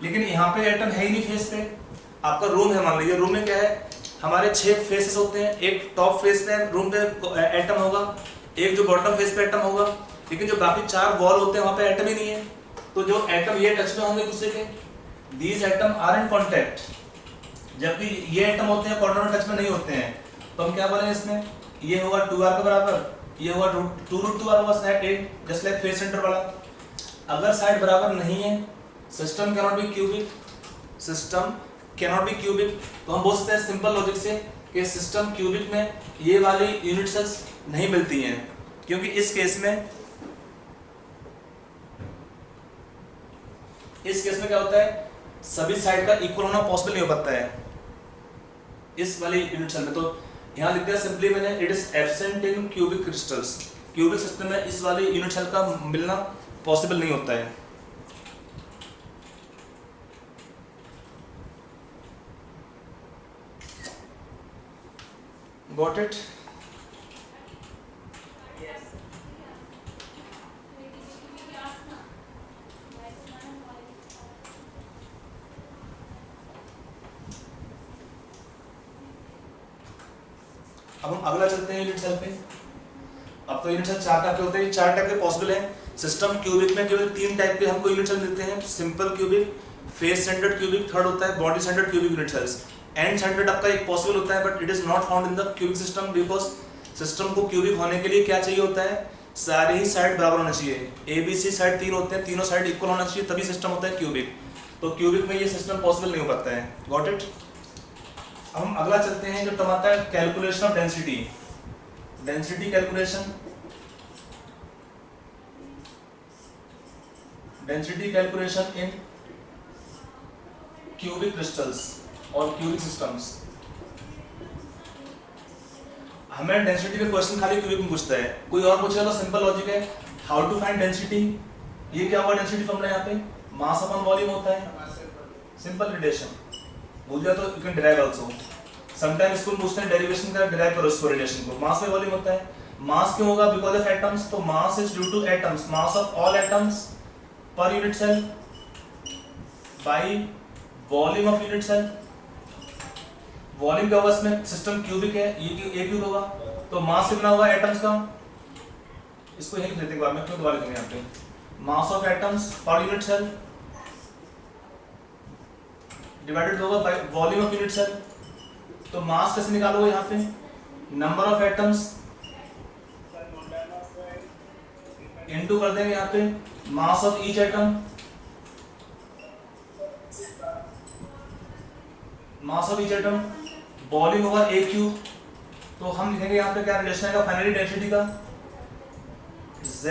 लेकिन यहाँ पे एटम है ही नहीं फेस पे, आपका रूम है, मान लीजिए रूम में क्या है, हमारे 6 फेसेस होते हैं, एक टॉप फेस पे रूम पे एटम होगा, एक जो बॉटम फेस पे एटम होगा, लेकिन जो बाकी 4 वॉल होते हैं वहां पे एटम ही नहीं है। तो जो एटम ये टच में होंगे दूसरे के, these atom are in contact, जबकि ये एटम होते हैं कॉर्नर में टच में नहीं होते हैं, तो हम क्या बोलेंगे इसमें, ये होगा 2r के बराबर, ये होगा 2√2r होगा side A, just like face centre वाला। अगर साइड बराबर नहीं है, system can not be cubic, system can not be cubic. तो हम बोल सकते हैं सिंपल लॉजिक से कि सिस्टम क्यूबिक में ये वाली यूनिट सेल्स नहीं मिलती हैं, क्योंकि इस केस में क्या होता है, सभी साइड का इक्वल होना पॉसिबल नहीं हो पाता है इस वाली यूनिट सेल में। तो यहाँ लिखते हैं सिंपली मैंने, it is absent in cubic crystals. Cubic system में इस वाली यूनिट सेल का मिलना पॉसिबल नहीं होता है। Got it? अब हम अगला चलते हैं यूनिट सेल पे। अब तो यूनिट सेल 4 टाइप के होते हैं, 4 टाइप के पॉसिबल है। सिस्टम क्यूबिक में केवल 3 टाइप के हमको यूनिट सेल मिलते हैं, simple cubic, face centred cubic, third होता है body centred cubic unit cells. End centred आपका एक पॉसिबल होता है, but it is not found in the cubic system, because system को क्यूबिक होने के लिए क्या चाहिए होता है, सारे ही साइड बराबर होना चाहिए। ए बी सी साइड 3 होते हैं, तीनों साइड इक्वल होना चाहिए, तभी सिस्टम होता है क्यूबिक। तो क्यूबिक में ये सिस्टम पॉसिबल नहीं हो पाता है। Got it? अब हम अगला चलते हैं जो टर्म आता है calculation of density. Density calculation, density calculation in cubic crystals और क्यूबिक सिस्टम्स। हमें डेंसिटी का क्वेश्चन खाली क्यूबिक में पूछता है, कोई और पूछेगा तो सिंपल लॉजिक है, हाउ टू फाइंड डेंसिटी। ये क्या हुआ डेंसिटी फॉर्मूला, यहाँ पे मास अपॉन वॉल्यूम होता है, सिंपल रिलेशन। भूल जाए तो you can derive also. Sometime इसको पूछते हैं डेरिवेशन का, डिराइव करो इसको रिलेशन को। मास में वॉल्यूम होता है, मास क्यों होगा, बिकॉज ऑफ एटम्स, तो mass is due to atoms, mass of all atoms per unit cell by volume of unit cell. Volume क्या होगा इसमें, सिस्टम क्यूबिक है, ये ए क्यूब होगा, तो मास कितना होगा एटम्स का, इसको यही लिख लेते हैं, बाद में क्यों दोबारा लिखेंगे यहाँ पे, mass of atoms per unit cell divided होगा by volume of unit cell. तो मास कैसे निकालोगे यहाँ पे, नंबर ऑफ एटम्स इनटू कर देंगे यहाँ पे mass of each atom, mass of each atom, volume over a cube. तो हम लिखेंगे यहाँ पे क्या रिलेशन आएगा फाइनली डेंसिटी का, Z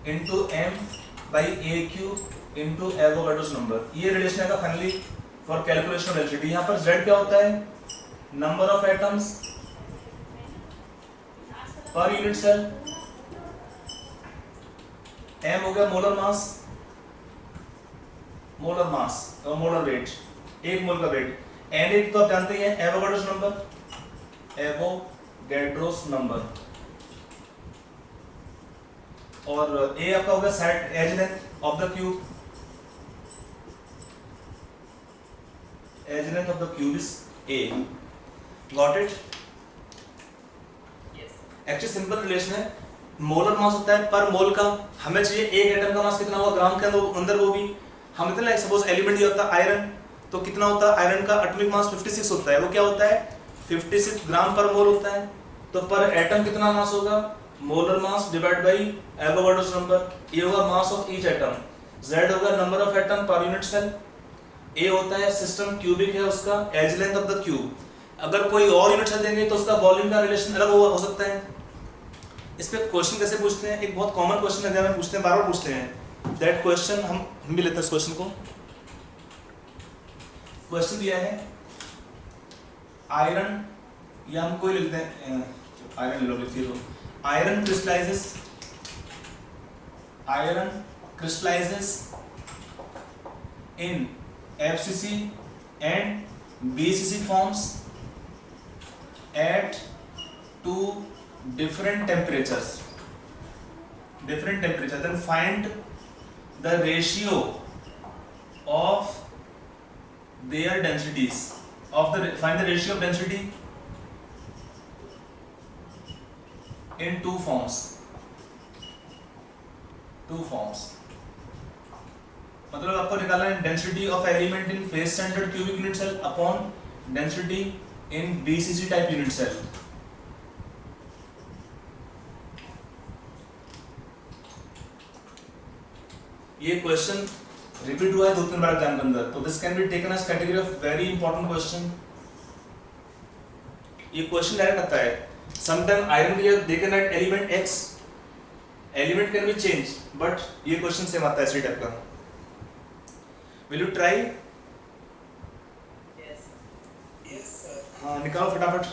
into M by a cube into Avogadro's number. ये रिलेशन आएगा finally for calculation of density. यहाँ पर Z क्या होता है, number of atoms per unit cell, M हो गया मोलर मास, मोलर मास और मोलर वेट, एक मोल का वेट। एन एक तो आप जानते ही हैं एवोगाड्रोस नंबर, एवोगाड्रोस नंबर। और ए आपका हो गया set edge length of the cube, edge length of the cube is a. Got it? Yes. Actually simple relation है, मोलर मास होता है पर मोल का, हमें चाहिए एक एटम का मास कितना होगा ग्राम के अंदर, वो भी हम इतना लाइक सपोज एलिमेंट ये होता है आयरन, तो कितना होता है आयरन का एटॉमिक मास 56 होता है, वो क्या होता है 56 ग्राम पर मोल होता है। तो पर एटम कितना मास होगा, molar mass divide by Avogadro's number, ये होगा mass of each atom. Z होगा number of atom per unit cell, a होता है सिस्टम क्यूबिक है उसका edge length of the cube. अगर कोई और यूनिट सेल देंगे तो उसका वॉल्यूम का रिलेशन अलग हो सकता है। इस पे क्वेश्चन कैसे पूछते हैं, एक बहुत कॉमन क्वेश्चन एग्जाम में पूछते हैं, बार बार पूछते हैं। दैट क्वेश्चन हम भी लेते हैं इस क्वेश्चन को। क्वेश्चन दिया है आयरन, या हम कोई लिखते हैं आयरन ले लो, लिखिए लो iron crystallizes in FCC and BCC forms at two different temperatures, then find the ratio of their densities, find the ratio of density in two forms, मतलब आपको निकालना है density of element in face centred cubic unit cell upon density in BCC type unit cell. ये question repeat हुआ है 2-3 बार exam के अंदर, तो this can be taken as category of very important question. ये क्वेश्चन डायरेक्ट आता है, समटाइम आयरन के लिए they can write element x, element can be change, but ये क्वेश्चन सेम आता है इसी टाइप का। Will you try? Yes. Yes, sir. हाँ निकालो फटाफट।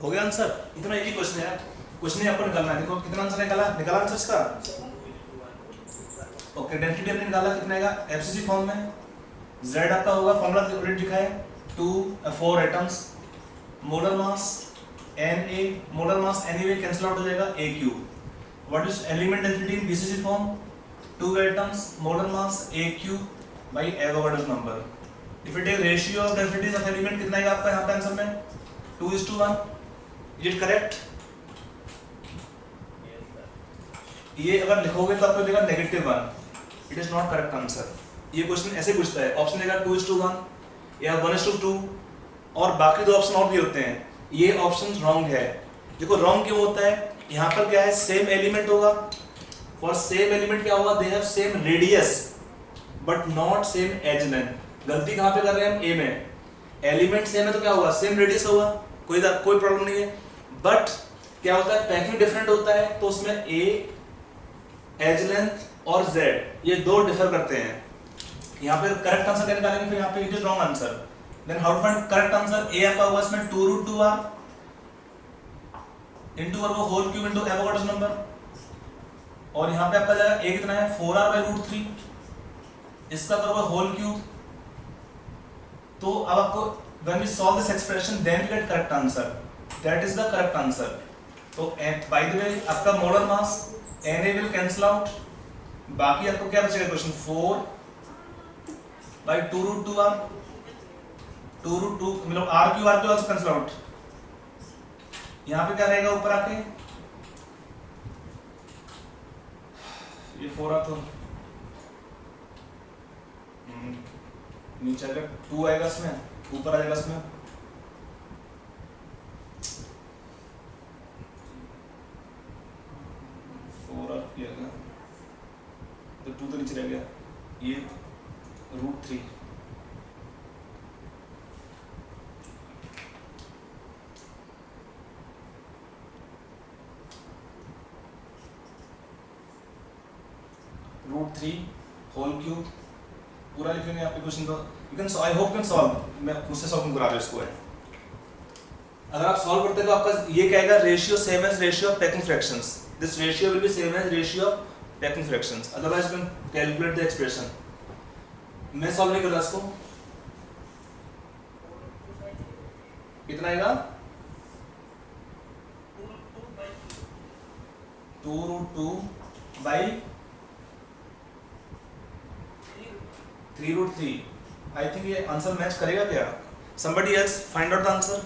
हो गया आंसर? इतना इजी क्वेश्चन है यार, कुछ नहीं आपको निकालना है। देखो कितना आंसर निकाला आंसर इसका। ओके, डेंसिटी हमने निकाला कितना आएगा एफसीसी फॉर्म में। Z आपका होगा, फॉर्मूला ऑलरेडी लिखा है, 4 atoms, molar mass Na, molar mass anyway cancel out हो जाएगा AQ। What is element density in BCC form? 2 atoms, molar mass AQ by Avogadro's number. If it take ratio of densities of element कितना आएगा आपका यहाँ पे answer में? 2:1। Is it correct? ये अगर लिखोगे तो आपको देगा -1। It is not correct answer. ये क्वेश्चन ऐसे पूछता है, ऑप्शन देगा 2:1 या 1:2 और बाकी 2 ऑप्शन और भी होते हैं। ये ऑप्शन रॉन्ग है। देखो रॉन्ग क्यों होता है, यहाँ पर क्या है, सेम एलिमेंट होगा। फॉर सेम एलिमेंट क्या होगा, they have same radius but not same edge length. गलती कहाँ पे कर रहे हैं हम? ए में। एलिमेंट सेम है तो क्या होगा, सेम रेडियस होगा, कोई प्रॉब्लम नहीं है। बट क्या होता है, पैकिंग डिफरेंट होता है, तो उसमें ए एज लेंथ और जेड ये 2 डिफर करते हैं। यहाँ पे करेक्ट आंसर क्या निकालेंगे, फिर यहाँ पे it is wrong answer. Then how to find correct answer? A आपका होगा इसमें 2√2r इनटू r को whole cube into Avogadro's number, और यहाँ पे आपका जाएगा a कितना है 4r/√3, इसका करोगे होल क्यूब। तो अब आपको when we solve this expression then we get correct answer, that is the correct answer. तो बाय द वे आपका molar mass Na will cancel out, बाकी आपको क्या बचेगा क्वेश्चन 4/2√2r, 2√2 मतलब r आल्सो कैंसिल आउट। यहाँ पे क्या रहेगा ऊपर आके, ये 4 तो नीचे आएगा 2 आएगा इसमें, ऊपर आ जाएगा इसमें 4 आएगा, तो 2 तो नीचे रह गया, ये √3। √3 होल क्यूब पूरा लिखेंगे यहाँ पे क्वेश्चन को। You can I hope can solve, मैं मुझसे सॉल्व करा रहा हूँ इसको है। अगर आप सॉल्व करते हैं तो आपका ये कहेगा ratio same as ratio of packing fractions, this ratio will be same as ratio of packing fractions, otherwise you can calculate the expression. मैं सॉल्व नहीं कर रहा इसको, कितना आएगा 2√2/3√3। आई थिंक ये आंसर मैच करेगा क्या? somebody else find out the answer।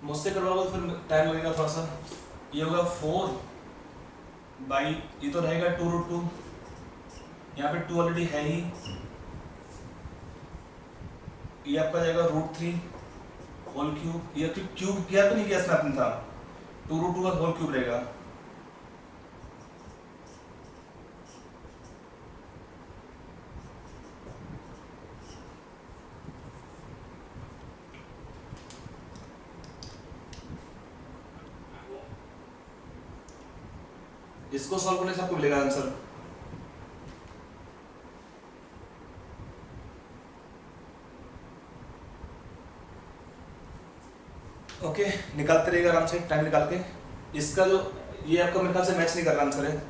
मुझसे करवाओ तो फिर टाइम लगेगा थोड़ा सा। ये होगा 4 ये तो रहेगा 2√2, यहाँ पे 2 ऑलरेडी है ही, ये आपका जाएगा √3 होल क्यूब, ये क्यूब किया तो नहीं किया इसमें आपने था, 2√2 का होल क्यूब रहेगा। इसको सॉल्व करने से आपको मिलेगा आंसर। ओके, निकालते रहिएगा आराम से टाइम निकाल के। इसका जो ये आपका मेरे ख्याल से मैच नहीं कर रहा आंसर है।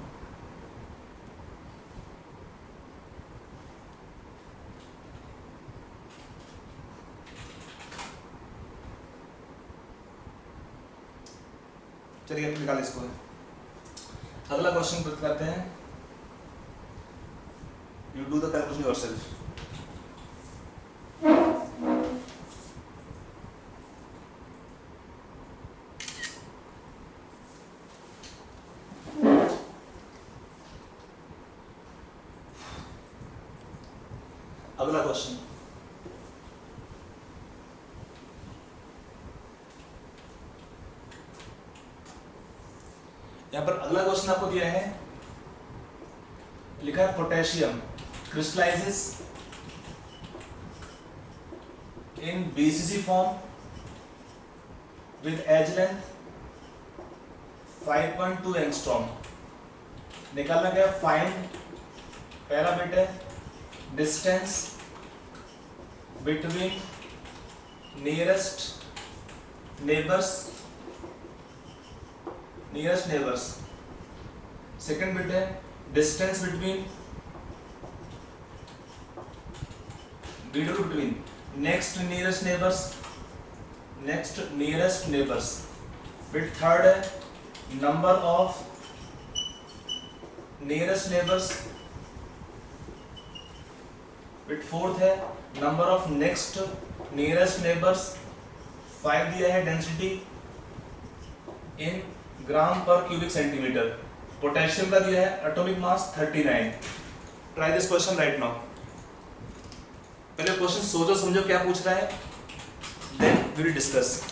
चलिए अब निकाल इसको। अगला क्वेश्चन करते हैं, you do the calculation yourself. अगला क्वेश्चन, यहाँ पर अगला क्वेश्चन आपको दिया है, लिखा है potassium crystallises in BCC form with edge length 5.2 angstrom. निकालना क्या, फाइंड पहला बिट है distance between nearest neighbours, nearest neighbours. Second bit है distance between, between next nearest neighbours, next nearest neighbours. Bit third है number of nearest neighbours. Bit fourth है number of next nearest neighbours. 5 दिया है density in gram पर cubic centimetre. Potassium का दिया है atomic mass 39। Try this question right now. पहले question सोचो समझो क्या पूछ रहा है, देन वी विल डिस्कस।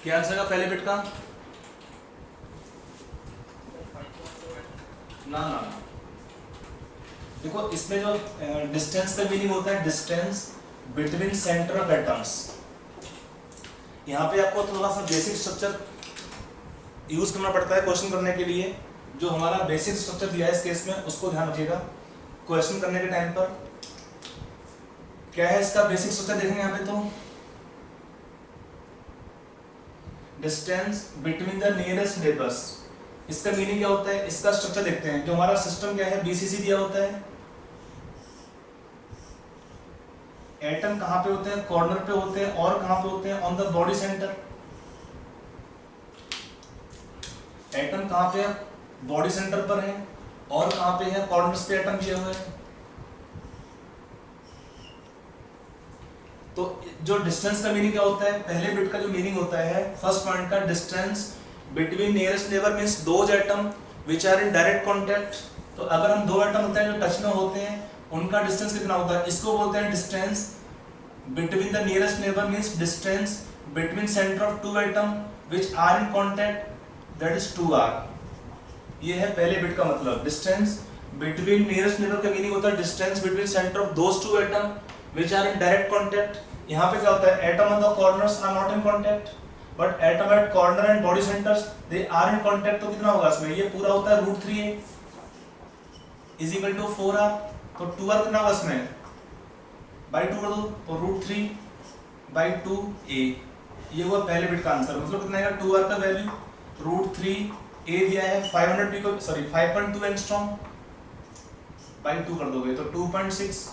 क्या आंसर का पहले बिट का? ना ना देखो इसमें जो डिस्टेंस का मीनिंग होता है distance between centre of atoms. यहाँ पे आपको थोड़ा सा बेसिक स्ट्रक्चर यूज करना पड़ता है क्वेश्चन करने के लिए। जो हमारा बेसिक स्ट्रक्चर दिया है इस केस में उसको ध्यान रखिएगा क्वेश्चन करने के टाइम पर। क्या है इसका बेसिक स्ट्रक्चर देखेंगे यहाँ पे तो distance between the nearest neighbours. इसका मीनिंग क्या होता है, इसका स्ट्रक्चर देखते हैं। जो हमारा सिस्टम क्या है बीसीसी दिया होता है। एटम कहाँ पे होते हैं, कॉर्नर पे होते हैं और कहाँ पे होते हैं on the body centre. Atom कहाँ पे है, बॉडी सेंटर पर है, और कहाँ पे है, कॉर्नर्स पे एटम किए हुए हैं। तो जो डिस्टेंस का मीनिंग क्या होता है, पहले बिट का जो मीनिंग होता है फर्स्ट पॉइंट का, distance between nearest neighbour means those atom which are in direct contact. तो अगर हम दो एटम होते हैं जो टच में होते हैं, उनका डिस्टेंस कितना होता है, इसको बोलते हैं distance between the nearest neighbour means distance between centre of two atom which are in contact, that is 2r। ये है पहले बिट का मतलब, डिस्टेंस बिटवीन नियरेस्ट नेबर का मीनिंग होता है distance between centre of those two atom which are in direct contact। यहाँ पे क्या होता है, atom on the corners are not in contact, but atom at corner and body centers they are in contact। तो कितना होगा इसमें, ये पूरा होता है √3a is equal to 4r। तो 2r कितना होगा इसमें, by 2 कर दो तो √3/2a। ये हुआ पहले बिट का आंसर, मतलब कितना आएगा, 2r का वैल्यू √3a दिया है 5.2 एंगस्ट्रॉम, by 2 कर दोगे तो 2.6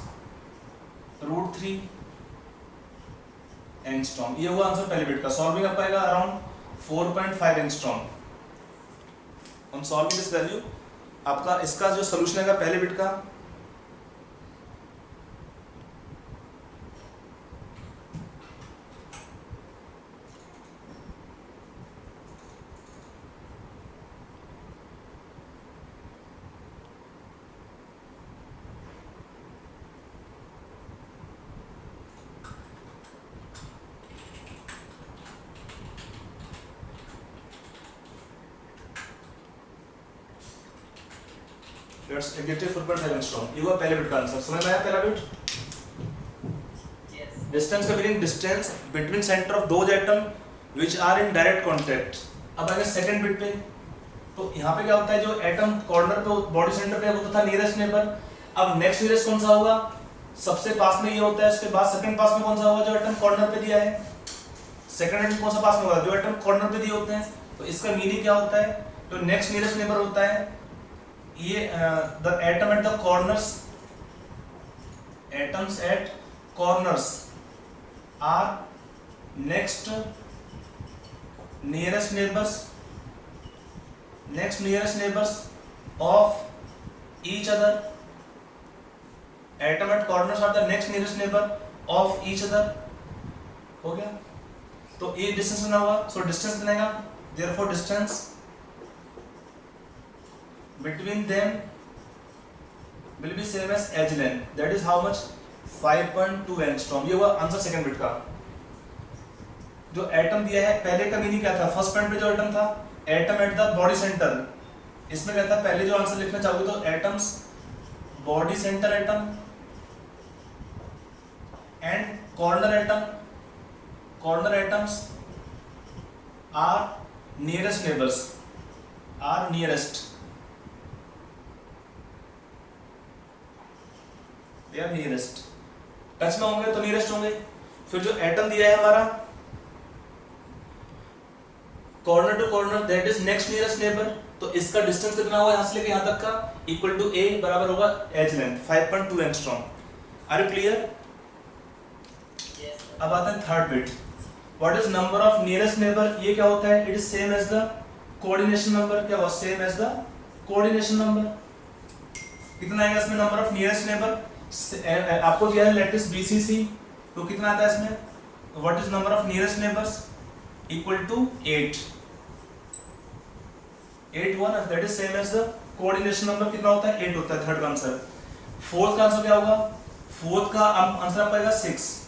√3 एंगस्ट्रॉम। ये हुआ आंसर पहले बिट का। सॉल्विंग आप पाएगा around 4.5 angstrom. On solving this value आपका इसका जो सोल्यूशन है पहले बिट का, लेट्स नेगेटिव 4.5 एंगस्ट्रॉम। ये हुआ पहले बिट का आंसर। समझ में आया पहला बिट? Yes. डिस्टेंस का meaning distance between centre of those atom which are in direct contact. अब आगे सेकंड बिट पे, तो यहाँ पे क्या होता है, जो एटम कॉर्नर पे बॉडी सेंटर पे होता था नियरेस्ट नेबर। अब नेक्स्ट नियरेस्ट कौन सा होगा, सबसे पास में ये होता है, उसके बाद सेकंड पास में कौन सा होगा, जो एटम कॉर्नर पे दिया है। सेकंड एटम कौन सा पास में होगा, जो एटम कॉर्नर पे दिए होते हैं। तो इसका मीनिंग क्या होता है, तो नेक्स्ट नियरेस्ट नेबर होता है ये the atom at the corners, atoms at corners are next nearest neighbours of each other. Atom at corners are the next nearest neighbour of each other. हो गया, तो ये डिस्टेंस कितना हुआ, सो डिस्टेंस बनेगा, therefore distance between them will be same as edge length, that is how much 5.2 angstrom। ये हुआ answer second bit का। जो एटम दिया है पहले का मीनिंग क्या था, फर्स्ट पॉइंट पे जो एटम था, atom at the body centre. इसमें क्या था, पहले जो आंसर लिखना चाहोगे तो atoms body centre atom and corner atoms are nearest neighbours, are nearest, they are nearest. Touch में होंगे तो नियरेस्ट होंगे। फिर जो एटम दिया है हमारा corner to corner, that is next nearest neighbour. तो इसका डिस्टेंस कितना होगा, यहां से लेके यहां तक का, इक्वल टू a बराबर होगा edge length 5.2 angstrom. Are you clear? Yes. अब आता है third bit, what is number of nearest neighbour. ये क्या होता है, it is same as the coordination number. क्या हुआ, same as the coordination number. कितना आएगा इसमें नंबर ऑफ नियरेस्ट नेबर, आपको दिया है लेट इज BCC, तो कितना आता है इसमें, what is number of nearest neighbours, equal to 8 1, that is same as the coordination number. कितना होता है, 8 होता है थर्ड का आंसर। फोर्थ का आंसर क्या होगा, फोर्थ का आंसर आ पाएगा 6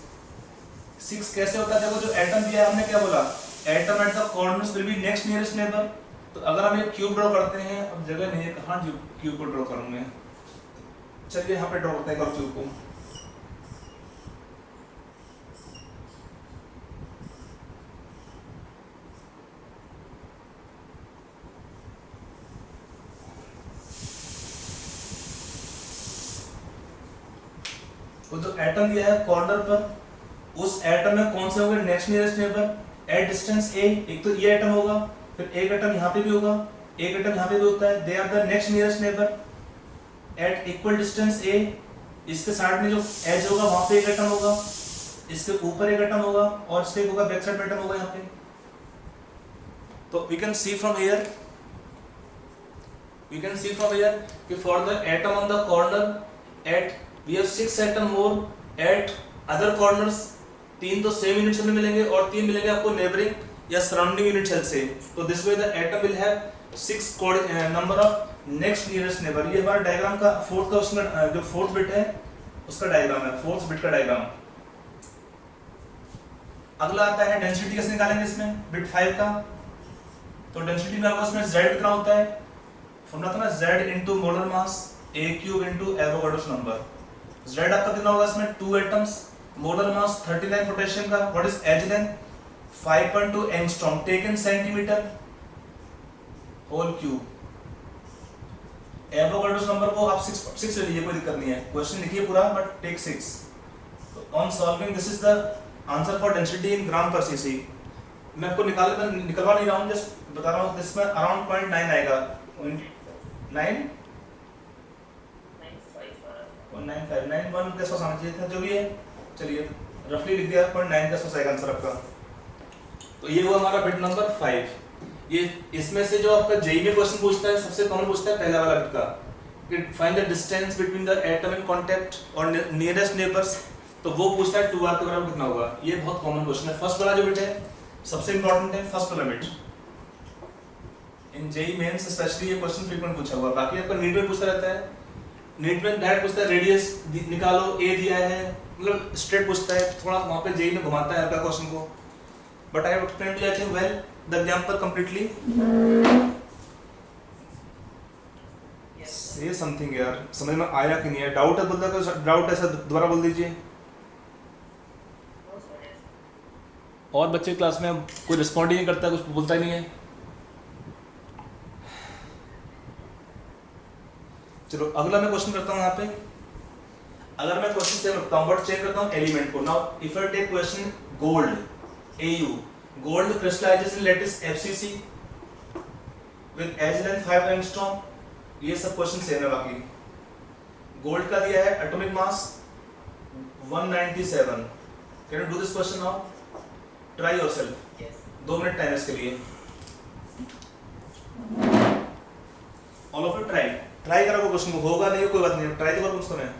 कैसे होता है, देखो जो एटम दिया है हमने क्या बोला, atom at the corners will be next nearest neighbour. तो अगर हम एक क्यूब ड्रॉ करते हैं, अब जगह नहीं है, कहां क्यूब को ड्रॉ करूंगा, चलिए यहाँ पे ड्रॉ करते हैं क्यूब को। वो जो एटम दिया है कॉर्नर पर, उस एटम में कौन से होंगे next nearest neighbour eight distance a। एक तो ये एटम होगा, फिर एक एटम यहाँ पे भी होगा, एक एटम यहाँ पे भी होता है, they are the next nearest neighbour at equal distance a। इसके साइड में जो एज होगा वहां पे एक एटम होगा, इसके ऊपर एक एटम होगा, और इसके होगा बैक साइड में एटम होगा यहाँ पे। तो we can see from here You can see from here कि for the atom on the corner at we have 6 atom more at other corners, 3 तो सेम यूनिट सेल में मिलेंगे और 3 मिलेंगे आपको नेबरिंग या सराउंडिंग यूनिट सेल से. तो this way the atom will have 6 number of next nearest neighbour. ये हमारा डायग्राम का फोर्थ का उसमें जो फोर्थ बिट है उसका डायग्राम है, फोर्थ बिट का डायग्राम. अगला आता है डेंसिटी. कैसे निकालेंगे इसमें बिट 5 का? तो डेंसिटी में आपको इसमें z कितना होता है? फॉर्मूला था ना z into molar mass a cube into Avogadro's number. z आपका कितना होगा इसमें? 2 एटम्स, मोलर मास 39 पोटेशियम का. What is edge then? 5.2 angstrom taken centimetre whole cube. Avogadro's number को आप 6 ले लीजिए, कोई दिक्कत नहीं है. क्वेश्चन लिखिए पूरा बट टेक 6. तो on solving this is the answer for density in gram per cc. मैं आपको निकलवा नहीं रहा हूँ, जस्ट बता रहा हूँ. इसमें अराउंड 0.9 आएगा. 9 19591 के आसपास आना चाहिए था, जो भी है. चलिए रफली लिख दिया 0.9 के आसपास आएगा आंसर आपका. तो ये हुआ हमारा बिट नंबर 5. ये इसमें से जो आपका जेईई में क्वेश्चन पूछता है, सबसे कॉमन पूछता है पहला वाला बिट का कि find the distance between the atom in contact और नियरेस्ट नेबर्स. तो वो पूछता है 2r के बराबर कितना होगा. ये बहुत कॉमन क्वेश्चन है. फर्स्ट वाला जो बिट है सबसे इंपॉर्टेंट है, फर्स्ट वाला bit. In JEE Mains specially ये क्वेश्चन फ्रीक्वेंट पूछा हुआ. बाकी आपका नीट में पूछता रहता है. नीट में डायरेक्ट पूछता है रेडियस निकालो, a दिया है, मतलब स्ट्रेट पूछता है. थोड़ा वहां पे जेईई में घुमाता है आपका क्वेश्चन को. But I have explained to you I think well the example completely. Say something यार समझ में आया कि नहीं है? डाउट है बोलता है, डाउट ऐसा दोबारा बोल दीजिए. और बच्चे क्लास में कोई रिस्पॉन्ड ही नहीं करता, कुछ बोलता ही नहीं है. चलो अगला मैं क्वेश्चन करता हूँ. यहाँ पे अगर मैं क्वेश्चन सेम रखता हूँ बट चेंज करता हूँ एलिमेंट को. Now if I take question gold AU, gold crystallizes in lattice FCC with edge length 5 angstrom. ये सब क्वेश्चन सेम है. बाकी गोल्ड का दिया है atomic mass 197. Can you do this question now? Try yourself. 2 minute time इसके लिए. All of you try करो क्वेश्चन को. होगा नहीं कोई बात नहीं, ट्राई तो करो उसको. मैं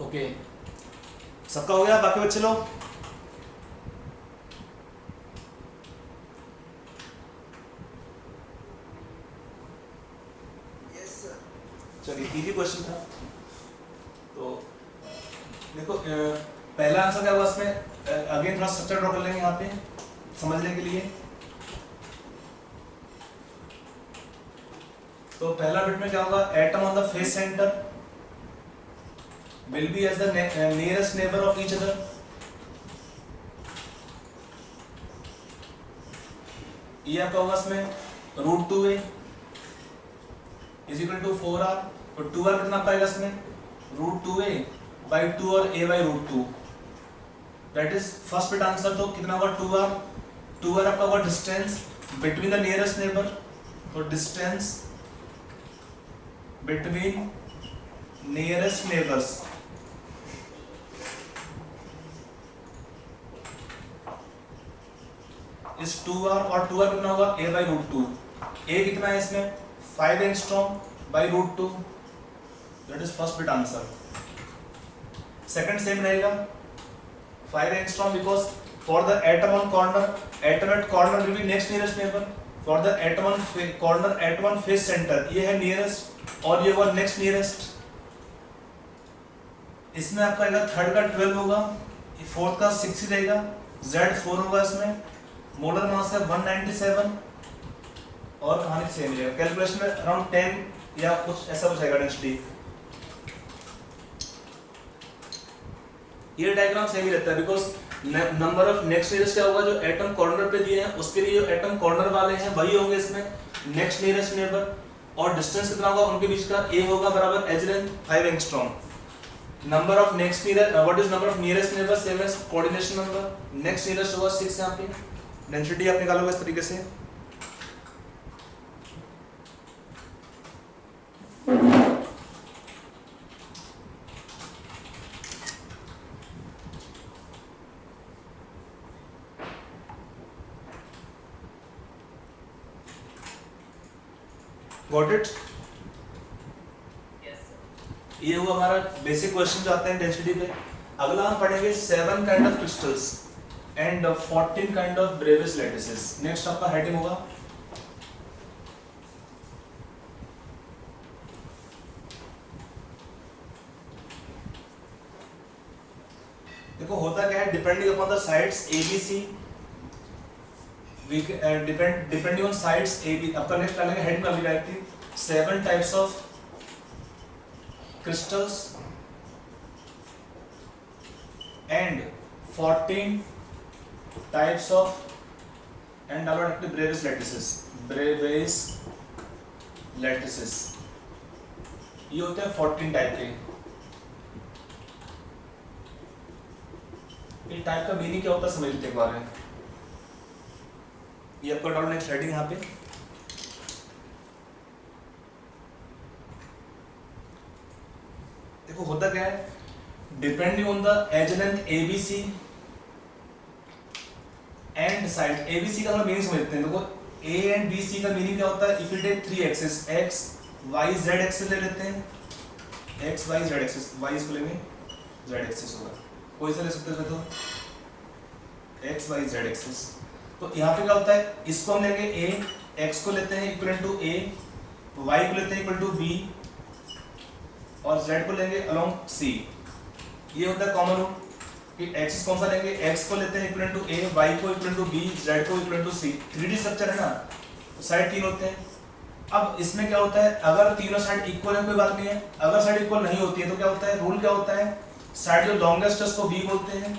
ओके. सबका हो गया? बाकी बच्चे लोग चलिए इजी क्वेश्चन था. तो देखो पहला आंसर क्या हुआ इसमें. अगेन थोड़ा स्ट्रक्चर ड्रॉ कर लेंगे यहाँ पे समझने के लिए. तो पहला बिट में क्या होगा? Atom on the face centre will be as the nearest neighbor of each other. ये आपका होगा इसमें √2a. Is equal to 4r, तो 2r कितना पाएगा इसमें √2a/2 और a/√2, that is first bit answer. तो कितना होगा 2r आपका होगा distance between the nearest neighbour, तो डिस्टेंस बिटवीन नियरेस्ट नेबर्स इस 2r, और 2r कितना होगा a/√2, a कितना है इसमें 5 angstrom, that is first bit answer. Second same रहेगा 5 angstrom, because for the atom on corner, atom at corner will be next nearest neighbour, for the atom on corner at one face centre, ये है nearest और ये हुआ next nearest. इसमें आपका आएगा third का 12 होगा, फोर्थ का 6 रहेगा, Z4 होगा, इसमें मोलर मास है 197 और कहानी सेम रहेगा। कैलकुलेशन में अराउंड 10 या कुछ ऐसा कुछ आएगा डेंसिटी। ये डायग्राम सेम ही रहता है because number of next nearest क्या होगा, जो एटम कॉर्नर पे दिए हैं उसके लिए जो एटम कॉर्नर वाले हैं वही होंगे इसमें नेक्स्ट नियरेस्ट नेबर, और डिस्टेंस कितना होगा उनके बीच का, a होगा बराबर edge length 5 angstrom. Number of next nearest, what is number of nearest neighbour, same as coordination number, next nearest होगा 6, यहाँ पे डेंसिटी आप निकालोगे इस तरीके से। Got it? Yes, sir. ये हुआ हमारा बेसिक क्वेश्चन जो आते हैं डेंसिटी पे। अगला हम पढ़ेंगे 7 kind of crystals and 14 kind of Bravais lattices. Next आपका हेडिंग होगा देखो होता क्या है, depending upon the sides ABC, depending on sides AB, आपका नेक्स्ट डालेंगे हेड में अभी directly 7 types of crystals and 14 types of and डालो brevis lattices, brevis lattices, ये होते हैं 14 टाइप के। ये टाइप का मीनिंग क्या होता है समझ लेते एक बार। ये आपका डालो नेक्स्ट हेडिंग यहाँ पे, देखो होता क्या है, depending on the edge length ABC and side. ABC का हम मीनिंग समझते हैं। देखो A एंड BC का मीनिंग क्या होता है, if you take 3 axis X Y Z axis ले लेते हैं, X Y Z axis, Y इसको लेंगे Z एक्सिस होगा, कोई सा ले सकते हैं, तो X Y Z एक्सिस। तो यहाँ पे क्या होता है, इसको हम लेंगे A, X को लेते हैं इक्वल टू A, Y को लेते हैं इक्वल टू B और Z को लेंगे अलोंग C। ये होता है कॉमन रूट कि एक्सिस कौन सा लेंगे, X को लेते हैं इक्वल टू A, Y को इक्वल टू B, Z को equal to C। 3D structure है ना, तो साइड 3 होते हैं। अब इसमें क्या होता है, अगर तीनों साइड इक्वल है कोई बात नहीं है, अगर साइड इक्वल नहीं होती है तो क्या होता है, रूल क्या होता है, साइड जो लॉन्गेस्ट है उसको B बोलते हैं,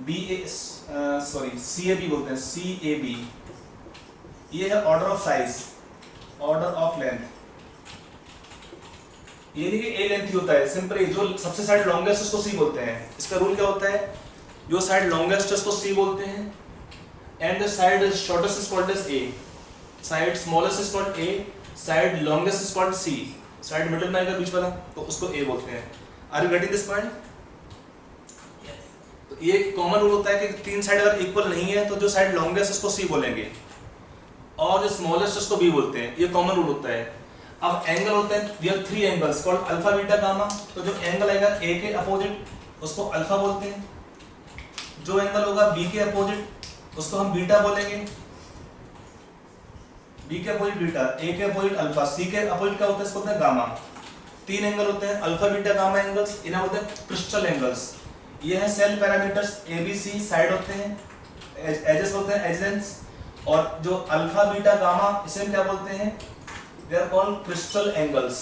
CAB बोलते हैं, CAB। ये है order of size, order of length. ये नहीं कि A लेंथ ही होता है, सिंपल जो सबसे साइड लॉन्गेस्ट उसको C बोलते हैं। इसका रूल क्या होता है, जो साइड लॉन्गेस्ट है उसको C बोलते हैं and the side shortest is called edge A, side smallest is called A, side longest is called C, side middle में आएगा बीच वाला तो उसको A बोलते हैं। Are you getting this point? तो ये कॉमन रूल होता है कि तीन साइड अगर इक्वल नहीं है तो जो साइड लॉन्गेस्ट उसको C बोलेंगे और जो स्मॉलेस्ट उसको B बोलते हैं, ये कॉमन रूल होता है। अब एंगल होते हैं, we have 3 angles called alpha beta gamma, तो जो एंगल आएगा A के अपोजिट उसको अल्फा बोलते हैं, जो एंगल होगा B के अपोजिट उसको हम बीटा बोलेंगे, B के अपोजिट बीटा, A के अपोजिट अल्फा, C के अपोजिट क्या होता है, इसको बोलते हैं गामा। 3 एंगल होते हैं अल्फा बीटा गामा एंगल्स, इन्हें बोलते हैं क्रिस्टल एंगल्स। ये है सेल पैरामीटर्स ABC, साइड होते हैं, एजेस होते हैं, एज लेंथ्स, और जो अल्फा बीटा गामा इसे हम क्या बोलते हैं, they are called crystal angles.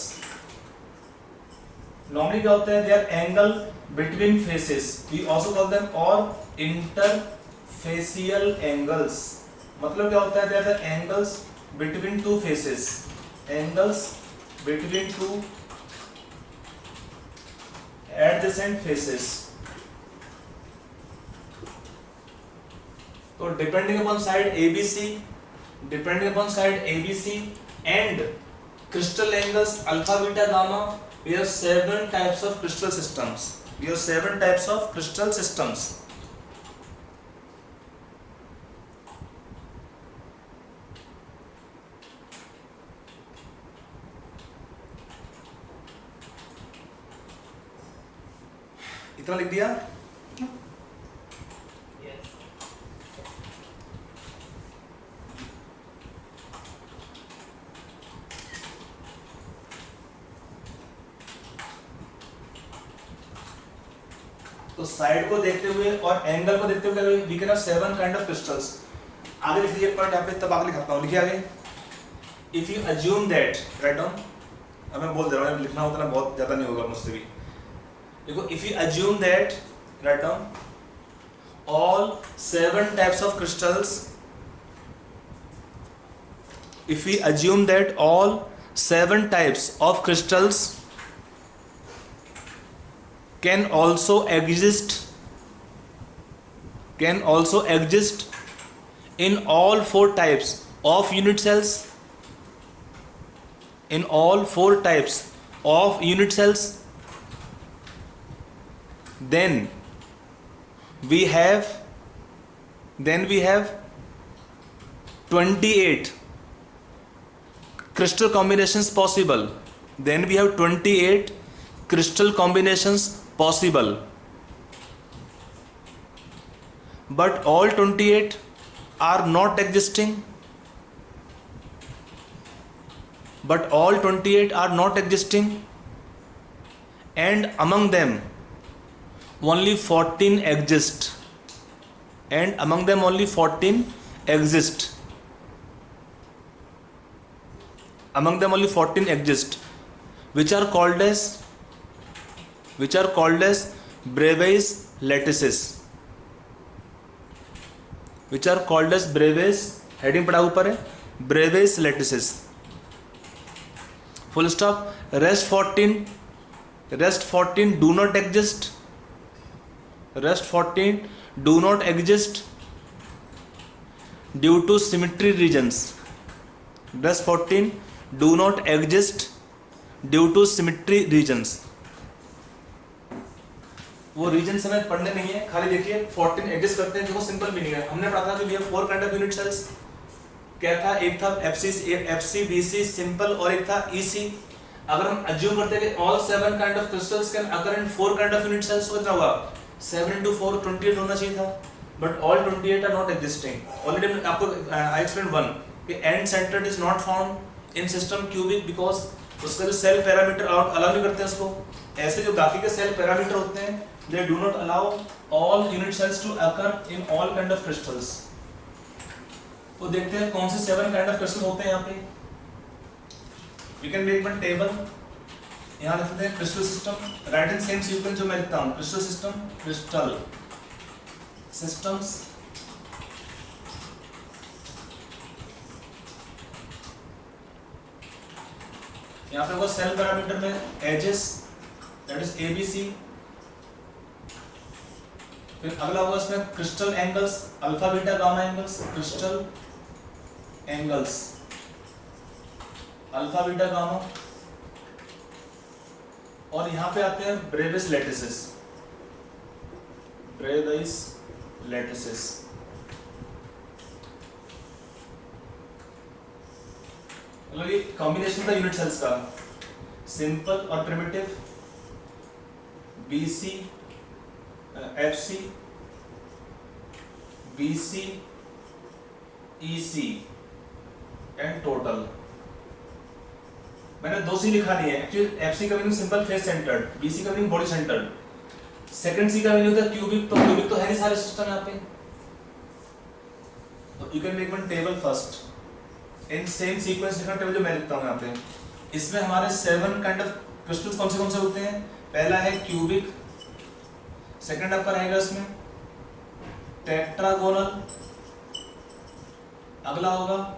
Normally क्या होते हैं, they are angle between faces, we also call them or interfacial angles। मतलब क्या होता है, they are the angles between two faces, angles between two adjacent faces. So depending upon side ABC and crystal angles alpha, beta, gamma, we have 7 types of crystal systems. इतना लिख दिया? Yes. तो side को देखते हुए और angle को देखते हुए we can have 7 kind of crystals. आगे लिख लीजिए पॉइंट यहाँ पे, तब आगे लिखाता हूँ. लिखिए आगे. If you assume that, write down. अब मैं बोल दे रहा हूँ, लिखना उतना बहुत ज़्यादा नहीं होगा मुझसे भी. देखो, if you assume that, write down, all 7 types of crystals, if we assume that all 7 types of crystals can also exist in all 4 types of unit cells, then we have 28 crystal combinations possible. But all 28 are not existing. And among them only 14 exist. Which are called as Bravais lattices. Heading पड़ा ऊपर है, Bravais lattices. Full stop. Rest 14 do not exist. Due to symmetry regions. वो reason हमें पढ़ने नहीं है, खाली देखिए 14 एग्जिस्ट करते हैं. देखो सिंपल मीनिंग है, हमने पढ़ा था कि we have 4 kind of unit cells. क्या था? एक था FC BC सिंपल और एक था EC. अगर हम अज्यूम करते हैं कि all 7 kind of crystals can occur in 4 kind of unit cells, तो कितना हुआ? 7 into 4 28 होना चाहिए था. But all 28 are not existing. Already आपको आई एक्सप्लेन 1 कि end centred is not found in system cubic because उसका जो सेल पैरामीटर अलाउ नहीं करते हैं उसको. ऐसे जो बाकी के सेल पैरामीटर होते हैं, they do not allow all unit cells to occur in all kind of crystals. तो देखते हैं कौन से 7 kind of crystals होते हैं यहाँ पे. We can make one table. यहाँ लिखते हैं crystal system, write in same sequence जो मैं लिखता हूँ. crystal systems. यहाँ पे वो सेल पैरामीटर में edges, that is ABC. फिर अगला होगा इसमें crystal angles, alpha beta gamma angles. Crystal angles alpha beta gamma. और यहाँ पे आते हैं ब्रेविस लैटिसेस. मतलब ये कॉम्बिनेशन था यूनिट सेल्स का, सिंपल और primitive, BC FC BC EC and total. मैंने 2 C लिखा नहीं है एक्चुअली. FC का meaning simple face centred, BC का meaning body centred, second C का मीनिंग होता है क्यूबिक. तो क्यूबिक तो है नहीं सारे सिस्टम यहाँ पे. तो you can make one table first in same sequence. Different table जो मैं लिखता हूँ यहाँ पे, इसमें हमारे 7 काइंड ऑफ क्रिस्टल्स कौन से होते हैं. पहला है क्यूबिक, सेकंड आपका रहेगा इसमें टेट्रागोनल, अगला होगा